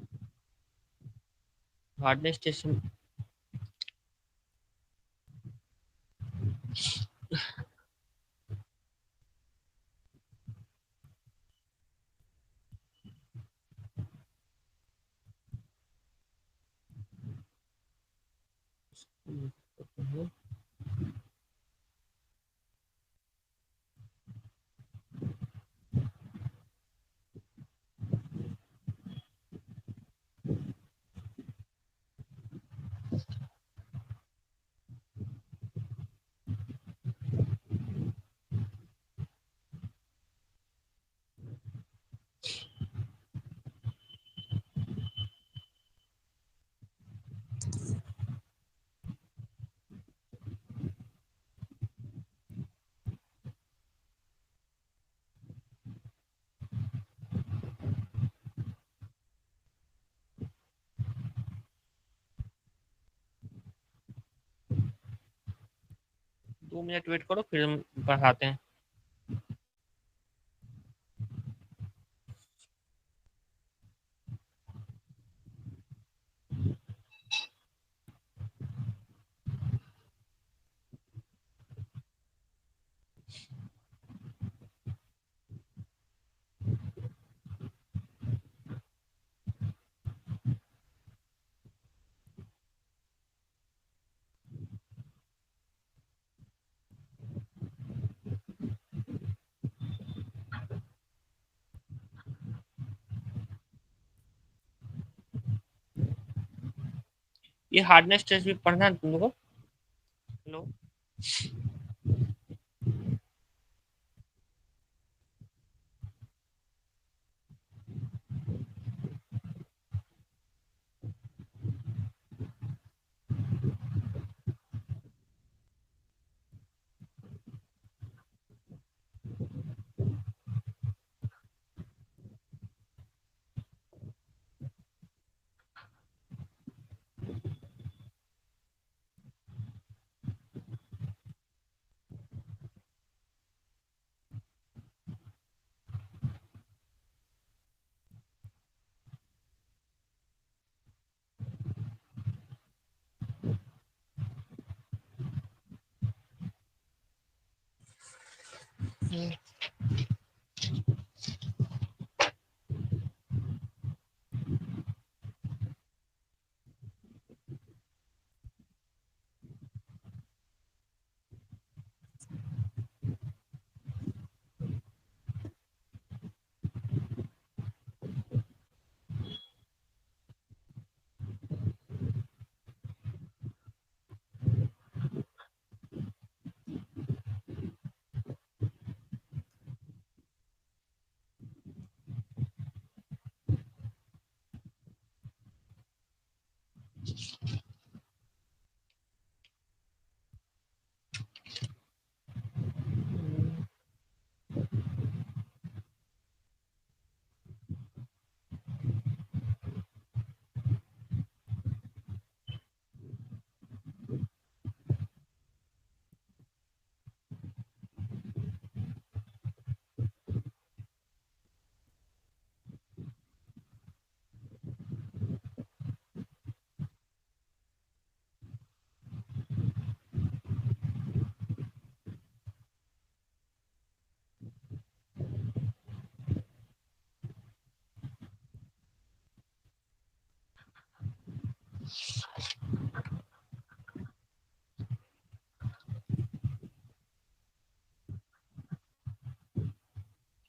हार्डनेस टेस्ट 2 मिनट वेट करो, फिर हम बढ़ाते हैं। ये हार्डनेस टेस्ट भी पढ़ना है तुम लोगों को। हेलो,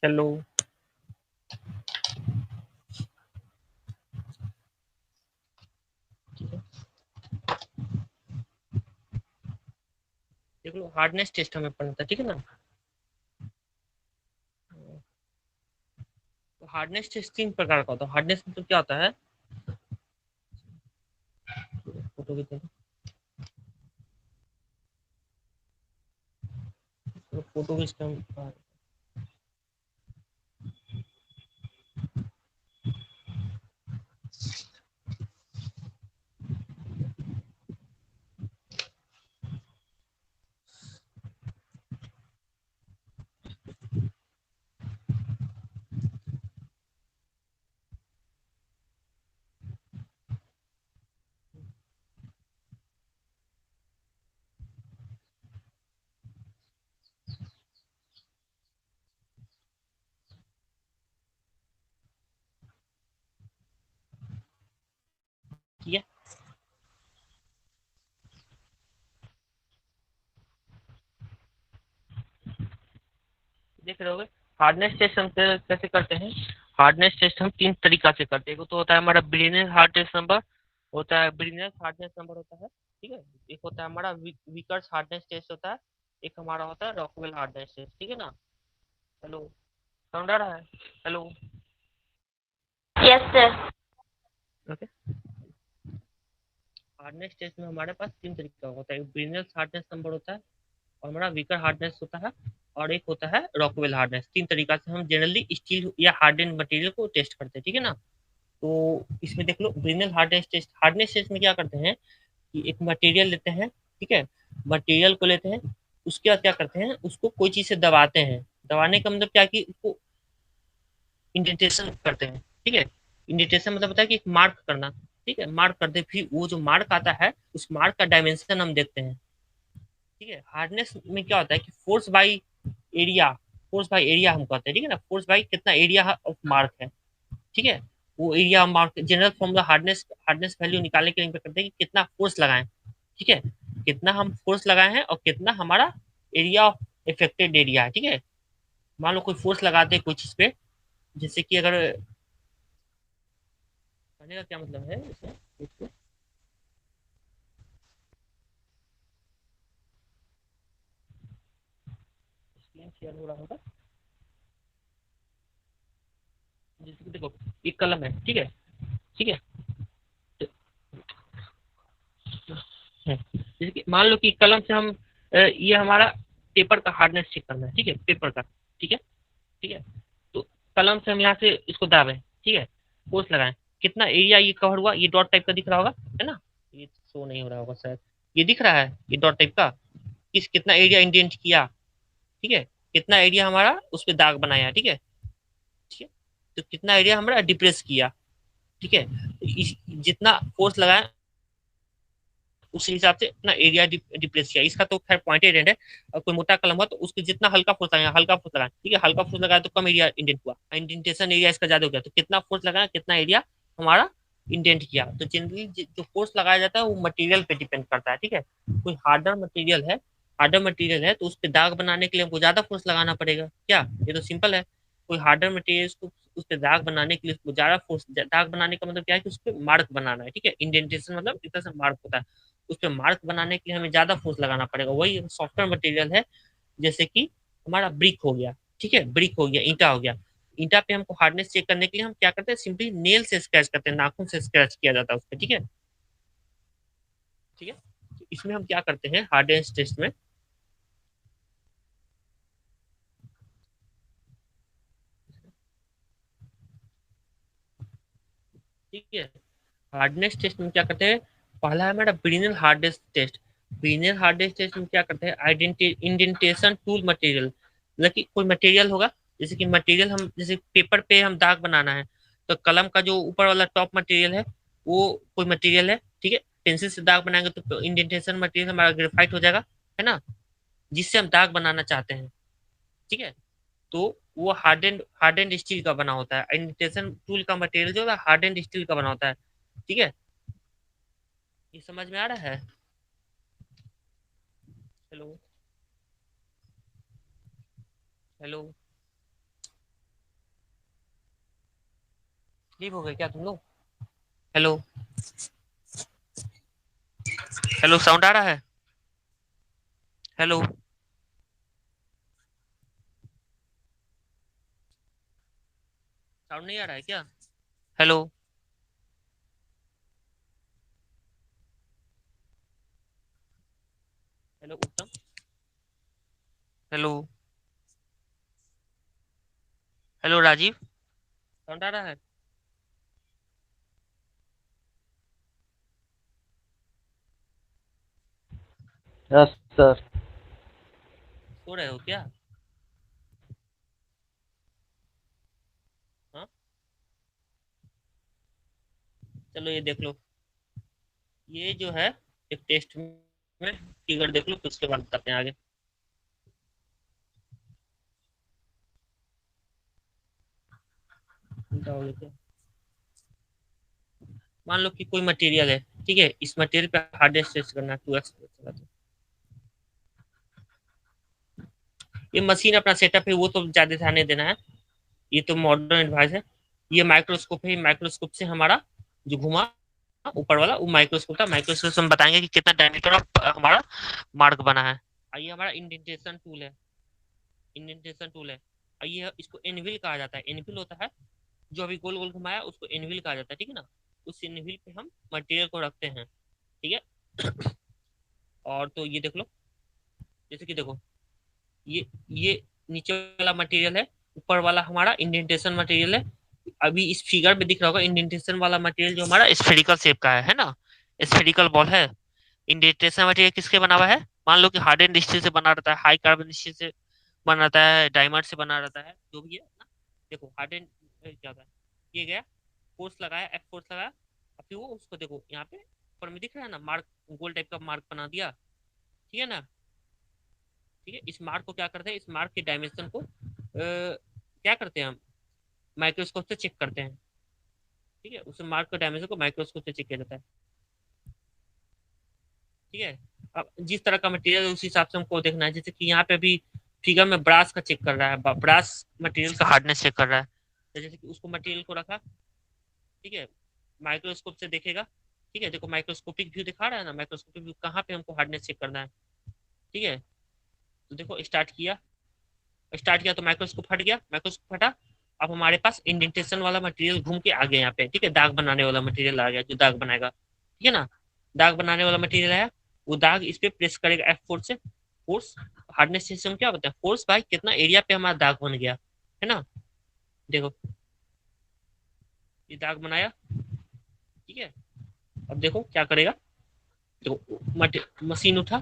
हेलो, देख लो हार्डनेस टेस्ट हमें पढ़ना था, ठीक है ना। तो हार्डनेस टेस्ट 3 प्रकार का होता है। हार्डनेस मतलब क्या होता है, फोटो की तरह, फोटो भी इसका किया, देख रहे होगे। हार्डनेस टेस्ट हम कैसे करते हैं। हार्डनेस टेस्ट हम 3 तरीका से करते हैं। एक तो होता है हमारा ब्रेनेज हार्डनेस नंबर, होता है ब्रेनेज हार्डनेस नंबर होता है, ठीक है। एक होता है हमारा विकर्स हार्डनेस टेस्ट होता है। एक हमारा होता है रॉकवेल हार्डनेस टेस्ट, ठीक है ना। हेलो, साउंड आ रहा है। Hello, Yes, sir. Okay. Hardness test में हमारे पास तीन तरीका होता है, ब्रिनल हार्डनेस नंबर होता है, और हमारा वीकर हार्डनेस होता है, और एक होता है रॉकवेल हार्डनेस। तीन तरीका से हम जनरली स्टील या हार्डन मटेरियल को टेस्ट करते हैं, ठीक है ना। तो इसमें देख लो, ब्रिनल हार्डनेस टेस्ट में क्या करते हैं कि एक मटेरियल लेते हैं, ठीक है, मटेरियल को लेते हैं, उसके बाद क्या करते हैं, उसको कोई चीज से दबाते हैं। दबाने का मतलब क्या कि उसको इंडेंटेशन करते हैं, ठीक है। इंडेंटेशन मतलब होता है कि एक मार्क करना, ठीक है, मार्क करते, फिर वो जो मार्क आता है उस मार्क का डायमेंशन हम देखते हैं, ठीक है। हार्डनेस में क्या होता है कि एरिया फोर्स बाई एरिया हम कहते हैं, ठीक है ना, फोर्स बाई कितना एरिया ऑफ मार्क है, ठीक है। वो area mark general formula hardness hardness value निकालने के लिए करते हैं कि कितना फोर्स लगाएं, ठीक है, कितना हम फोर्स लगाए हैं और कितना हमारा एरिया ऑफ इफेक्टेड एरिया है, ठीक है। मान लो कोई फोर्स लगाते हैं कोई चीज पे, जैसे कि अगर, कहने का क्या मतलब है इसमें, इसको स्क्रीन शेयर हो रहा होगा, जैसे कि देखो एक कलम है, ठीक है, ठीक है। जैसे कि मान लो कि कलम से हम ये हमारा पेपर का हार्डनेस चेक करना है, ठीक है, पेपर का, ठीक है, ठीक है। तो कलम से हम यहाँ से इसको दाबे, ठीक है, फोर्स लगाएं, कितना एरिया ये कवर हुआ, ये डॉट टाइप का दिख रहा होगा, है ना, ये शो नहीं हो रहा होगा शायद, ये दिख रहा है ये डॉट टाइप का, कितना एरिया इंडेंट किया, ठीक है, कितना एरिया हमारा उस पर दाग बनाया, ठीक है, ठीक है। तो कितना एरिया हमारा डिप्रेस किया, ठीक है, जितना फोर्स लगाया उस हिसाब से अपना एरिया डिप्रेस किया। इसका तो खैर पॉइंटेड एंड है, और कोई मोटा कलम हुआ तो उसके जितना हल्का फोर्स लगाया, ठीक है, हल्का फोर्स लगाया तो कम एरिया इंडेंट हुआ, इंडेंटेशन एरिया इसका ज्यादा हो गया, तो कितना फोर्स लगाया कितना एरिया हमारा इंडेंट किया। तो जनरली जो फोर्स लगाया जाता है वो मटेरियल पे डिपेंड करता है, ठीक है। कोई हार्डर मटेरियल है तो उस पर दाग बनाने के लिए हमको ज्यादा फोर्स लगाना पड़ेगा क्या, ये तो सिंपल है। कोई हार्डर मटेरियल को उस पर दाग बनाने के लिए उसको ज्यादा फोर्स, दाग बनाने का मतलब क्या है कि उस पर मार्क बनाना है, ठीक है, इंडेंटेशन मतलब इतना सा मार्क होता है, उस पर मार्क बनाने के लिए हमें ज्यादा फोर्स लगाना पड़ेगा। वही सॉफ्टवेयर मटेरियल है, जैसे कि हमारा ब्रिक हो गया, ठीक है, ब्रिक हो गया, ईंटा हो गया। ईंटा पे हमको हार्डनेस चेक करने के लिए हम क्या करते हैं, सिंपली नेल से स्क्रैच करते हैं, नाखून से स्क्रैच किया जाता है उस पर, ठीक है, ठीक है। तो इसमें हम क्या करते हैं हार्डनेस टेस्ट में, ठीक है, हार्डनेस टेस्ट में क्या करते हैं, पहला है हमारा Brinell hardness test. Brinell hardness test में क्या करते हैं, इंडेंटेशन टूल मटेरियल, मतलब कि कोई मटेरियल होगा, जैसे कि मटेरियल हम, जैसे पेपर पे हम दाग बनाना है, तो कलम का जो ऊपर वाला टॉप मटेरियल है वो कोई मटेरियल है, ठीक है, पेंसिल से दाग बनाएंगे तो इंडेंटेशन मटेरियल हमारा ग्रेफाइट हो जाएगा, है ना, जिससे हम दाग बनाना चाहते हैं, ठीक है। तो वो हार्डेंड स्टील का बना होता है, इंडेंटेशन टूल का मटेरियल जो है हार्डेंड स्टील का बना होता है, ठीक है। ये समझ में आ रहा है। हेलो, हेलो, स्लीप हो गए क्या तुम लोग। हेलो, हेलो, साउंड आ रहा है। हेलो, साउंड नहीं आ रहा है क्या। हेलो, हेलो उत्तम, हेलो, हेलो राजीव, साउंड आ रहा है। Yes sir. सो रहे हो क्या। हाँ, चलो ये देख लो, ये जो है एक टेस्ट में फिगर देख लो, फिर उसके बाद बताते हैं आगे। चिंता हो गई क्या? मान लो कि कोई मटेरियल है, ठीक है, इस मटेरियल पे हार्डनेस टेस्ट करना है 2x, ये मशीन अपना सेटअप है वो तो ज्यादा ध्यान नहीं देना है, ये तो मॉडर्न एडवाइस है। ये माइक्रोस्कोप है, माइक्रोस्कोप से हमारा जो घुमा ऊपर वाला वो माइक्रोस्कोप था, माइक्रोस्कोप से हम बताएंगे कि कितना डायमीटर ऑफ हमारा मार्क बना है। ये हमारा इंडेंटेशन टूल है, इंडेंटेशन टूल है। ये इसको एनविल कहा जाता है, एनविल होता है जो अभी गोल गोल घुमाया उसको एनविल कहा जाता है, ठीक है ना। उस एनविल पे हम मटेरियल को रखते हैं, ठीक है। और तो ये देख लो, जैसे कि देखो ये नीचे वाला मटेरियल है, ऊपर वाला हमारा इंडेंटेशन मटेरियल है। अभी इस फिगर में दिख रहा होगा इंडेंटेशन वाला मटेरियल जो हमारा स्फेरिकल शेप का है ना, स्फेरिकल बॉल है। इंडेंटेशन मटेरियल किसके बना हुआ है? मान लो कि हार्डन स्टील से बना रहता है, हाई कार्बन स्टील से बना रहता है, डायमंड से बना रहता है, जो भी है ना। देखो हार्डन क्या होता है, ये गया, फोर्स लगाया, एफ फोर्स लगाया, और फिर वो उसको देखो यहाँ पे ऊपर में दिख रहा है ना मार्क, गोल टाइप का मार्क बना दिया, ठीक है ना। ठीक है, इस मार्क को क्या करते हैं, इस मार्क के डायमेंशन को क्या करते हैं हम, माइक्रोस्कोप से चेक करते हैं। ठीक है, उस मार्क के डायमेंशन को माइक्रोस्कोप से चेक किया जाता है। ठीक है, अब जिस तरह का मटेरियल उस हिसाब से हमको देखना है। जैसे कि यहाँ पे भी फिगर में ब्रास का चेक कर रहा है, ब्रास मटेरियल का हार्डनेस चेक कर रहा है। तो जैसे कि उसको मटेरियल को रखा, ठीक है, माइक्रोस्कोप से देखेगा। ठीक है, देखो माइक्रोस्कोपिक व्यू दिखा रहा है ना, माइक्रोस्कोपिक व्यू कहाँ पे हमको हार्डनेस चेक करना है। ठीक है, तो देखो स्टार्ट किया तो माइक्रोस्कोप हट गया, माइक्रोस्कोप हटा। अब हमारे पास इंडेंटेशन वाला मटेरियल घूम के आ गया यहाँ पे। ठीक है, दाग बनाने वाला मटेरियल आ गया, जो दाग बनाएगा। ठीक है ना, दाग बनाने वाला मटेरियल आया, वो दाग इस पे प्रेस करेगा एफ फोर्स से। फोर्स, हार्डनेस सिस्टम क्या होता है, फोर्स बाय कितना एरिया पे हमारा दाग बन गया, है ना। देखो ये दाग बनाया, ठीक है। अब देखो क्या करेगा, देखो मशीन उठा।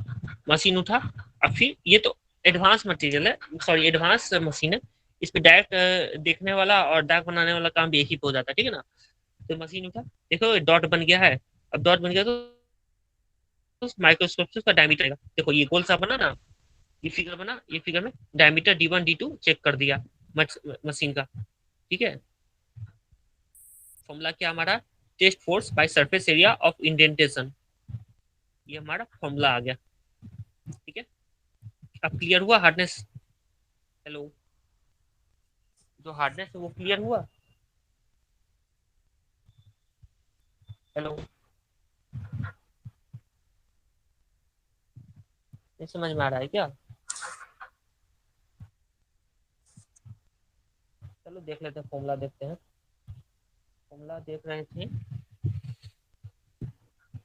अब फिर ये तो एडवांस मटेरियल है, सॉरी एडवांस मशीन है। इस पे डायरेक्ट देखने वाला और दाग बनाने वाला काम भी एक ही पे हो जाता है। ठीक है ना, तो मशीन उठा, देखो डॉट बन गया है। अब डॉट बन गया तो माइक्रोस्कोप से उसका डायमीटर, देखो ये गोल सा बना ना, ये फिगर बना, ये फिगर में डायमीटर D1 D2 चेक कर दिया मशीन का। ठीक है, फॉर्मूला क्या हमारा, test force by surface area of indentation, ये हमारा फॉर्मूला आ गया। ठीक है, अब क्लियर हुआ हार्डनेस, हेलो, जो हार्डनेस है वो क्लियर हुआ, हेलो, नहीं समझ में आ रहा है क्या? चलो देख लेते हैं, फॉर्मूला देखते हैं। फॉर्मूला देख रहे थे,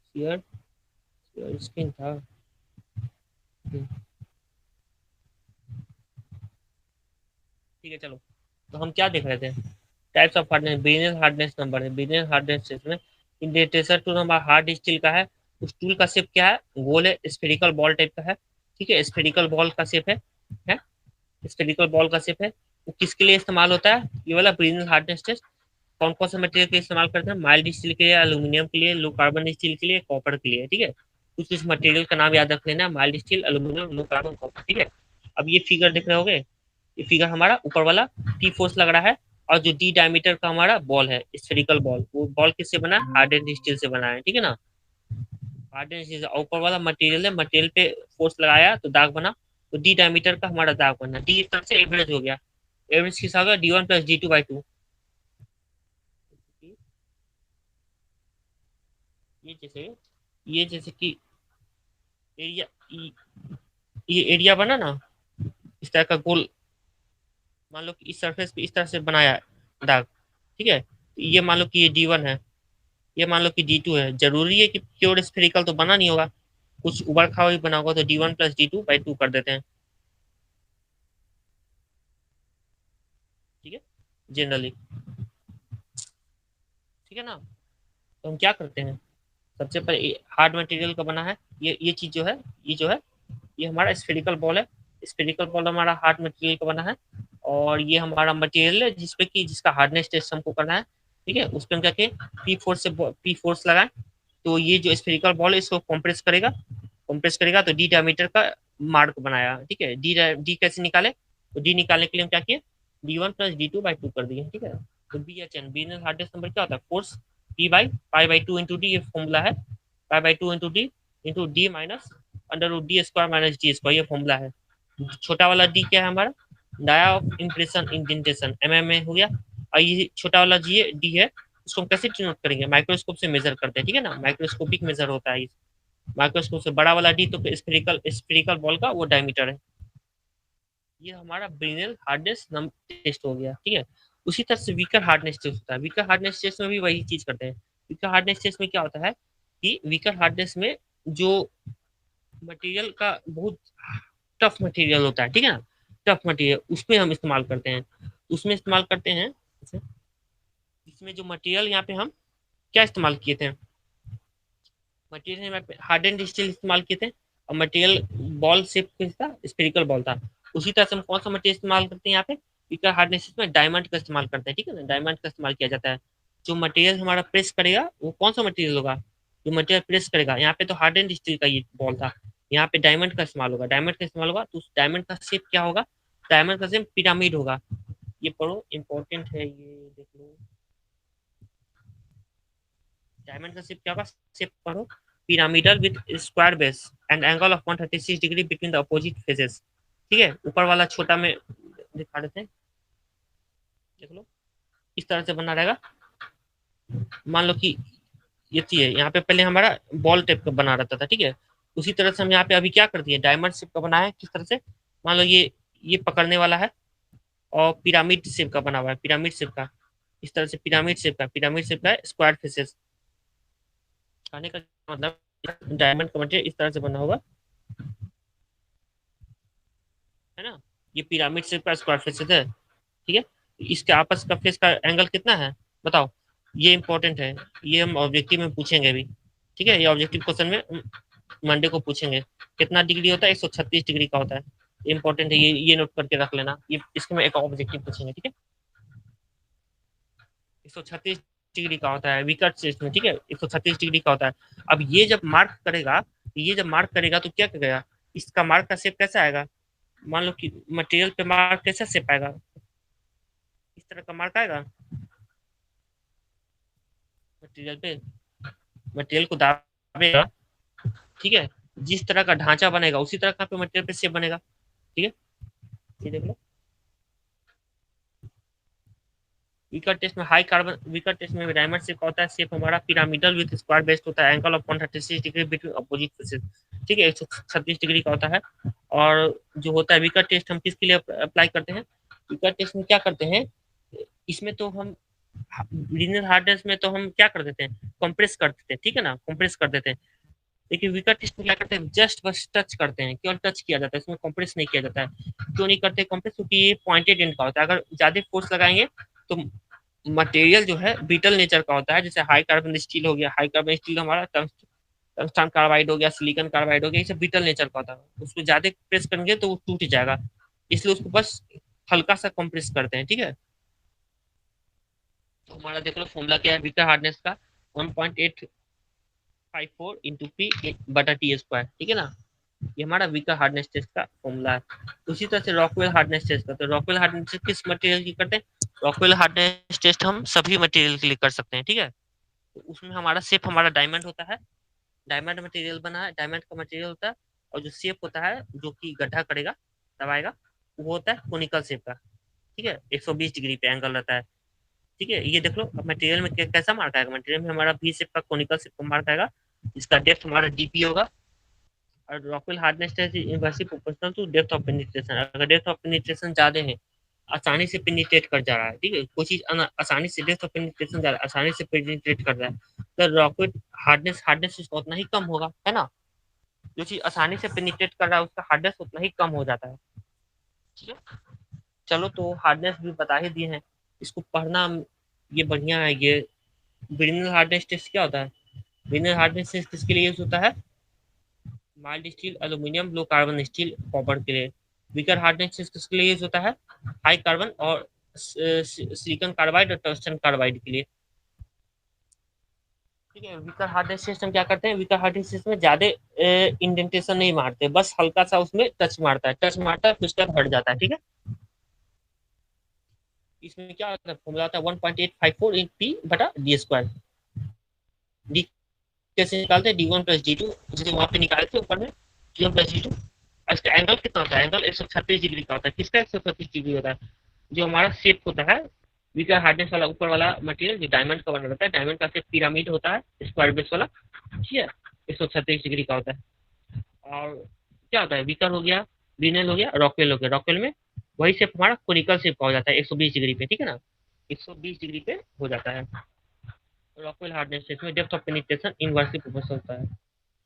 शेयर शेयर स्क्रीन था। ठीक है, चलो, तो हम क्या देख रहे थे, types of hardness, business hardness number है, बिजनेस हार्डनेस में इंडेंटेशन टूल हमारा हार्ड स्टील का है। उस टूल का शेप क्या है, गोल है, स्फेरिकल बॉल टाइप का है। ठीक है, स्फेरिकल बॉल का शेप है स्फेरिकल बॉल का शेप है। वो किसके लिए इस्तेमाल होता है, ये वाला बिजनेस हार्डनेस टेस्ट। कौन कौन से मटेरियल के इस्तेमाल करते हैं, माइल्ड स्टील के लिए, एल्यूमिनियम के लिए, लो कार्बन स्टील के लिए, कॉपर के लिए। ठीक है, कुछ कुछ मटेरियल का नाम याद रख लेना, mild steel, aluminium, low carbon, copper. ठीक है, अब ये फिगर देख रहे होगे, ये फिगर हमारा ऊपर वाला टी फोर्स लग रहा है, और जो डी डायमीटर का हमारा बॉल है, स्फेरिकल बॉल, वो बॉल किससे बना है, हार्डन स्टील से बना है। ठीक है ना, हार्डन स्टील से। ऊपर वाला मटेरियल है, मटेरियल पे फोर्स लगाया तो दाग बना, तो डी डायमीटर का हमारा दाग बना, डी इस तरह से एवरेज हो गया। एवरेज किस आ गया, D1 + D2/2। ये जैसे कि एरिया, ये एरिया बना ना इस तरह का गोल, मान लो कि इस सरफेस पे इस तरह से बनाया दाग। ठीक है, तो ये मान लो कि ये D1 है, ये मान लो कि D2 है। जरूरी है कि प्योर स्फेरिकल तो बना नहीं होगा, कुछ उबड़ खाबड़ भी बना होगा, तो D1 + D2/2 कर देते हैं। ठीक है, जनरली। ठीक है ना, तो हम क्या करते हैं, सबसे पहले हार्ड मटेरियल का बना है, ये चीज जो है, ये हमारा स्फेरिकल बॉल है। स्फेरिकल बॉल हमारा हार्ड मटेरियल का बना है, और ये हमारा मटेरियल है जिसपे कि जिसका हार्डनेस टेस्ट हमको करना है। ठीक है, उस पर हम जाके पी फोर्स लगाएं, तो ये जो स्फेरिकल बॉल है इसको कंप्रेस करेगा तो डी डायमीटर का मार्क बनाया। ठीक है, डी कैसे निकाले, तो डी निकालने के लिए हम क्या किए, D1 + D2/2 कर दिए। ठीक है, तो BHN बिजनेस हार्डनेस नंबर क्या होता है, फोर्स P/π/2 × D, ये फॉर्मूला है, π/2 × D into D minus √D² - D², ये फॉर्मूला है। छोटा वाला डी क्या है हमारा, डाया ऑफ इम्प्रेशन इंडेंटेशन, में हो गया। और ये छोटा वाला डी है, उसको हम कैसे डिनोट करेंगे, माइक्रोस्कोप से मेजर करते हैं। ठीक है ना, माइक्रोस्कोपिक मेजर होता है माइक्रोस्कोप से। बड़ा वाला डी तो स्फेरिकल बॉल का वो डायमीटर है। ये हमारा ब्रिनल हार्डनेस टेस्ट हो गया। ठीक है, उसी तरह से वीकर हार्डनेस टेस्ट होता है। वीकर हार्डनेस टेस्ट में भी वही चीज करते हैं। वीकर हार्डनेस टेस्ट में क्या होता है, कि वीकर हार्डनेस में जो मटेरियल का बहुत टफ मटेरियल होता है, ठीक है ना, टफ मटेरियल उसमें हम इस्तेमाल करते हैं, उसमें इस्तेमाल करते हैं। इसमें जो मटेरियल यहाँ पे हम क्या इस्तेमाल किए थे, मटेरियल में हार्ड एंड स्टील इस्तेमाल किए थे, और मटेरियल बॉल शेप था, स्फेरिकल बॉल था। उसी तरह से हम कौन सा मटेरियल इस्तेमाल करते हैं यहाँ पे वीकर हार्डनेस में, डायमंड का इस्तेमाल करते हैं, ठीक है ना, डायमंड का इस्तेमाल किया जाता है। जो मटेरियल हमारा प्रेस करेगा वो कौन सा मटेरियल होगा, जो मटेरियल प्रेस करेगा, यहाँ पे तो हार्ड एंड स्टील का ये बॉल था, यहाँ पे डायमंड का इस्तेमाल होगा, डायमंड का इस्तेमाल होगा, तो उस डायमंड का शेप क्या होगा, डायमंड का शेप पिरामिड होगा। ये पढ़ो, इंपॉर्टेंट है, ये देख लो, डायमंड का शेप क्या होगा, शेप पढ़ो, pyramidal with square base and angle of 136 degree between the opposite faces. ठीक है, ऊपर वाला छोटा में दिखा देते हैं, देख लो, इस तरह से बना रहेगा। मान लो कि ये थी है, यहाँ पे पहले हमारा बॉल टाइप का बना रहता था, ठीक है, उसी तरह से हम यहाँ पे अभी क्या कर दिए, डायमंड शेप का बनाया है। किस तरह से, मान लो ये पकड़ने वाला है, और पिरामिड शेप का बना हुआ है, पिरामिड शेप का, इस तरह से पिरामिड शेप का, पिरामिड शेप का स्क्वायर फेसेस। कहने का मतलब डायमंड का मटेरियल इस तरह से बना होगा, है ना, ये पिरामिड शेप का स्क्वायर फेसेस है, ठीक है। इसके आपस का फेस का एंगल कितना है बताओ, ये इंपॉर्टेंट है, ये हम ऑब्जेक्टिव में पूछेंगे भी, ठीक है, ये ऑब्जेक्टिव क्वेश्चन में मंडे को पूछेंगे, कितना डिग्री होता है, 136 डिग्री का होता है, इंपॉर्टेंट है, ये नोट करके रख लेना, ये इसके में एक ऑब्जेक्टिव पूछेंगे, ठीक है। 136 डिग्री का होता है विकट से इसमें, ठीक है, 136 डिग्री का होता है। अब ये जब मार्क करेगा, ये जब मार्क करेगा तो क्या करेगा, इसका मार्क का शेप कैसा आएगा, मान लो कि मटेरियल पे मार्क कैसा शेप आएगा, इस तरह का मार्क आएगा मटेरियल पे, मटेरियल को दाबेगा, ठीक है, जिस तरह का ढांचा बनेगा उसी तरह का पे मटेरियल पे शेप बनेगा, ठीक है। ये देख लो, वीकर टेस्ट में हाई कार्बन, वीकर टेस्ट में डायमंड शेप होता है, शेप हमारा पिरामिडल विद स्क्वायर बेस्ड होता है, angle of 136 degree between opposite faces, ठीक है, 136 डिग्री का होता है। और जो होता है वीकर टेस्ट हम किसके लिए अप्लाई करते हैं, वीकर टेस्ट में क्या करते हैं, इसमें तो हम लीनियर हार्डनेस में तो हम क्या कर देते हैं, कंप्रेस कर देते हैं, ठीक है ना, कंप्रेस कर देते हैं। लेकिन वीकर टेस्ट में क्या करते हैं, जस्ट बस टच करते हैं, केवल टच किया जाता है, इसमें कंप्रेस नहीं किया जाता है। क्यों नहीं करते कंप्रेस, क्योंकि ये पॉइंटेड एंड का होता है, अगर ज्यादा फोर्स लगाएंगे तो मटेरियल जो है बीटल नेचर का होता है, जैसे हाई कार्बन स्टील हो गया, हाई कार्बन स्टील हमारा टंगस्टन कार्बाइड हो गया, सिलिकॉन कार्बाइड हो गया, ये सब बीटल नेचर का होता है, उसको ज्यादा प्रेस करेंगे तो वो टूट जाएगा, इसलिए उसको बस हल्का सा कंप्रेस करते हैं, ठीक है। तो हमारा देख लो फॉर्मूला क्या है वीकर हार्डनेस का, 1.854 इंटू पी बटा टी स्क्वायर, ठीक है ना, ये हमारा वीकर हार्डनेस टेस्ट का फॉर्मूला है। उसी तरह से रॉकवेल हार्डनेस टेस्ट का, तो रॉकवेल हार्डनेस टेस्ट किस मटेरियल की करते हैं, रॉकवेल हार्डनेस टेस्ट हम सभी मटेरियल के लिए कर सकते हैं, ठीक है। तो उसमें हमारा शेप हमारा डायमंड होता है, डायमंड मटेरियल बना है, डायमंड का मटेरियल होता है, और जो शेप होता है जो कि गड्ढा करेगा, दबाएगा, वो होता है कोनिकल शेप का, ठीक है, 120 डिग्री पे एंगल रहता है, ठीक है। ये देख लो मटेरियल में कैसा मार्क आएगा, मटेरियल में हमारा भी शेप का कोनिकल शेप का मार्क आएगा, इसका डेप्थ हमारा डीपी होगा, और Rockwell hardness test is inversely proportional to depth of penetration, अगर डेप्थ ऑफ पेनिट्रेशन ज्यादा है, आसानी से पेनिट्रेट कर जा रहा है, ठीक है, कोई चीज आसानी से डेप्थ ऑफ पेनिट्रेशन जा रहा है, आसानी से पेनिट्रेट कर रहा है, तो रॉकवेल हार्डनेस हार्डनेस उसका उतना ही कम होगा, है ना, जो चीज आसानी से पेनिट्रेट कर रहा है उसका हार्डनेस उतना ही कम हो जाता है, ठीक है। चलो तो हार्डनेस भी बता ही दिए हैं, इसको पढ़ना ये बढ़िया है। ये बिगिनर हार्डनेस टेस्ट क्या होता है, बिगिनर हार्डनेस टेस्ट किसके लिए यूज होता है, mild steel, aluminium, low carbon steel, copper के लिए। वीकर हार्डनेस टेस्ट किसके लिए यूज होता है, हाई कार्बन और सिलिकॉन कार्बाइड और टंगस्टन कार्बाइड के लिए, ठीक है। वीकर हार्डनेस टेस्ट हम क्या करते हैं, वीकर हार्डनेस टेस्ट में ज्यादा इंडेंटेशन नहीं मारते, बस हल्का सा उसमें टच मारता है, टच मारता है फिर उसके बाद हट जाता है, ठीक है। इसमें क्या होता है, फॉर्मूला आता है 1.854 इन पी बटा डी स्क्वायर, डी कैसे निकालते हैं, d1 + d2, इसलिए वहां पे निकाले थे ऊपर में, d1 + d2। इसका एंगल कितना होता है, एंगल 136 डिग्री का होता है, किसका 136 डिग्री होता है, जो हमारा शेप होता है वीकर हार्डनेस वाला ऊपर वाला मटेरियल जो डायमंड का बना रहता है, डायमंड का शेप पिरामिड होता है, स्क्वायर बेस वाला, ठीक है, 136 डिग्री का होता है। और क्या होता है, वीकर हो गया, विनल हो गया, रॉकवेल हो गया, रॉकवेल में वही शेप हमारा कोनिकल शेप का हो जाता है 120 डिग्री पे, ठीक है ना, 120 डिग्री पे हो जाता है। रॉकवेल हार्डनेस टेस्ट में depth of penetration inversely proportional होता है।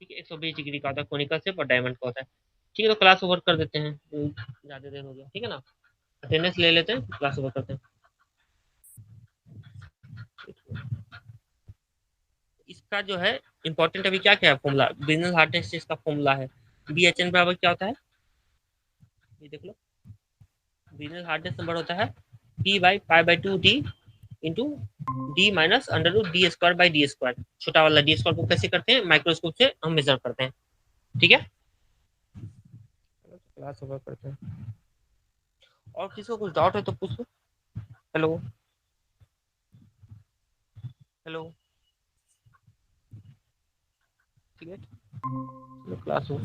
ठीक है, 120 डिग्री का होता है कोनिकल शेप और डायमंड का होता है। ठीक है, तो क्लास ओवर कर देते हैं, ज़्यादा देर हो गया। ठीक है ना, अटेंडेंस ले लेते हैं, क्लास ओवर करते हैं। इसका जो है इंपॉर्टेंट अभी क्या क्या है फॉर्मूला, बिजनेस हार्डनेस टेस्ट का फॉर्मूला है BHN बराबर क्या होता है, ये देख लो। बिजनेस हार्डनेस नंबर होता है P/π/2D into D minus under root D² छोटा वाला D² को कैसे करते हैं, माइक्रोस्कोप से हम मेजर करते हैं। ठीक है, क्लास ओवर करते हैं। और किसी को कुछ डाउट है तो पूछ लो। हेलो हेलो, ठीक है, क्लास ओवर।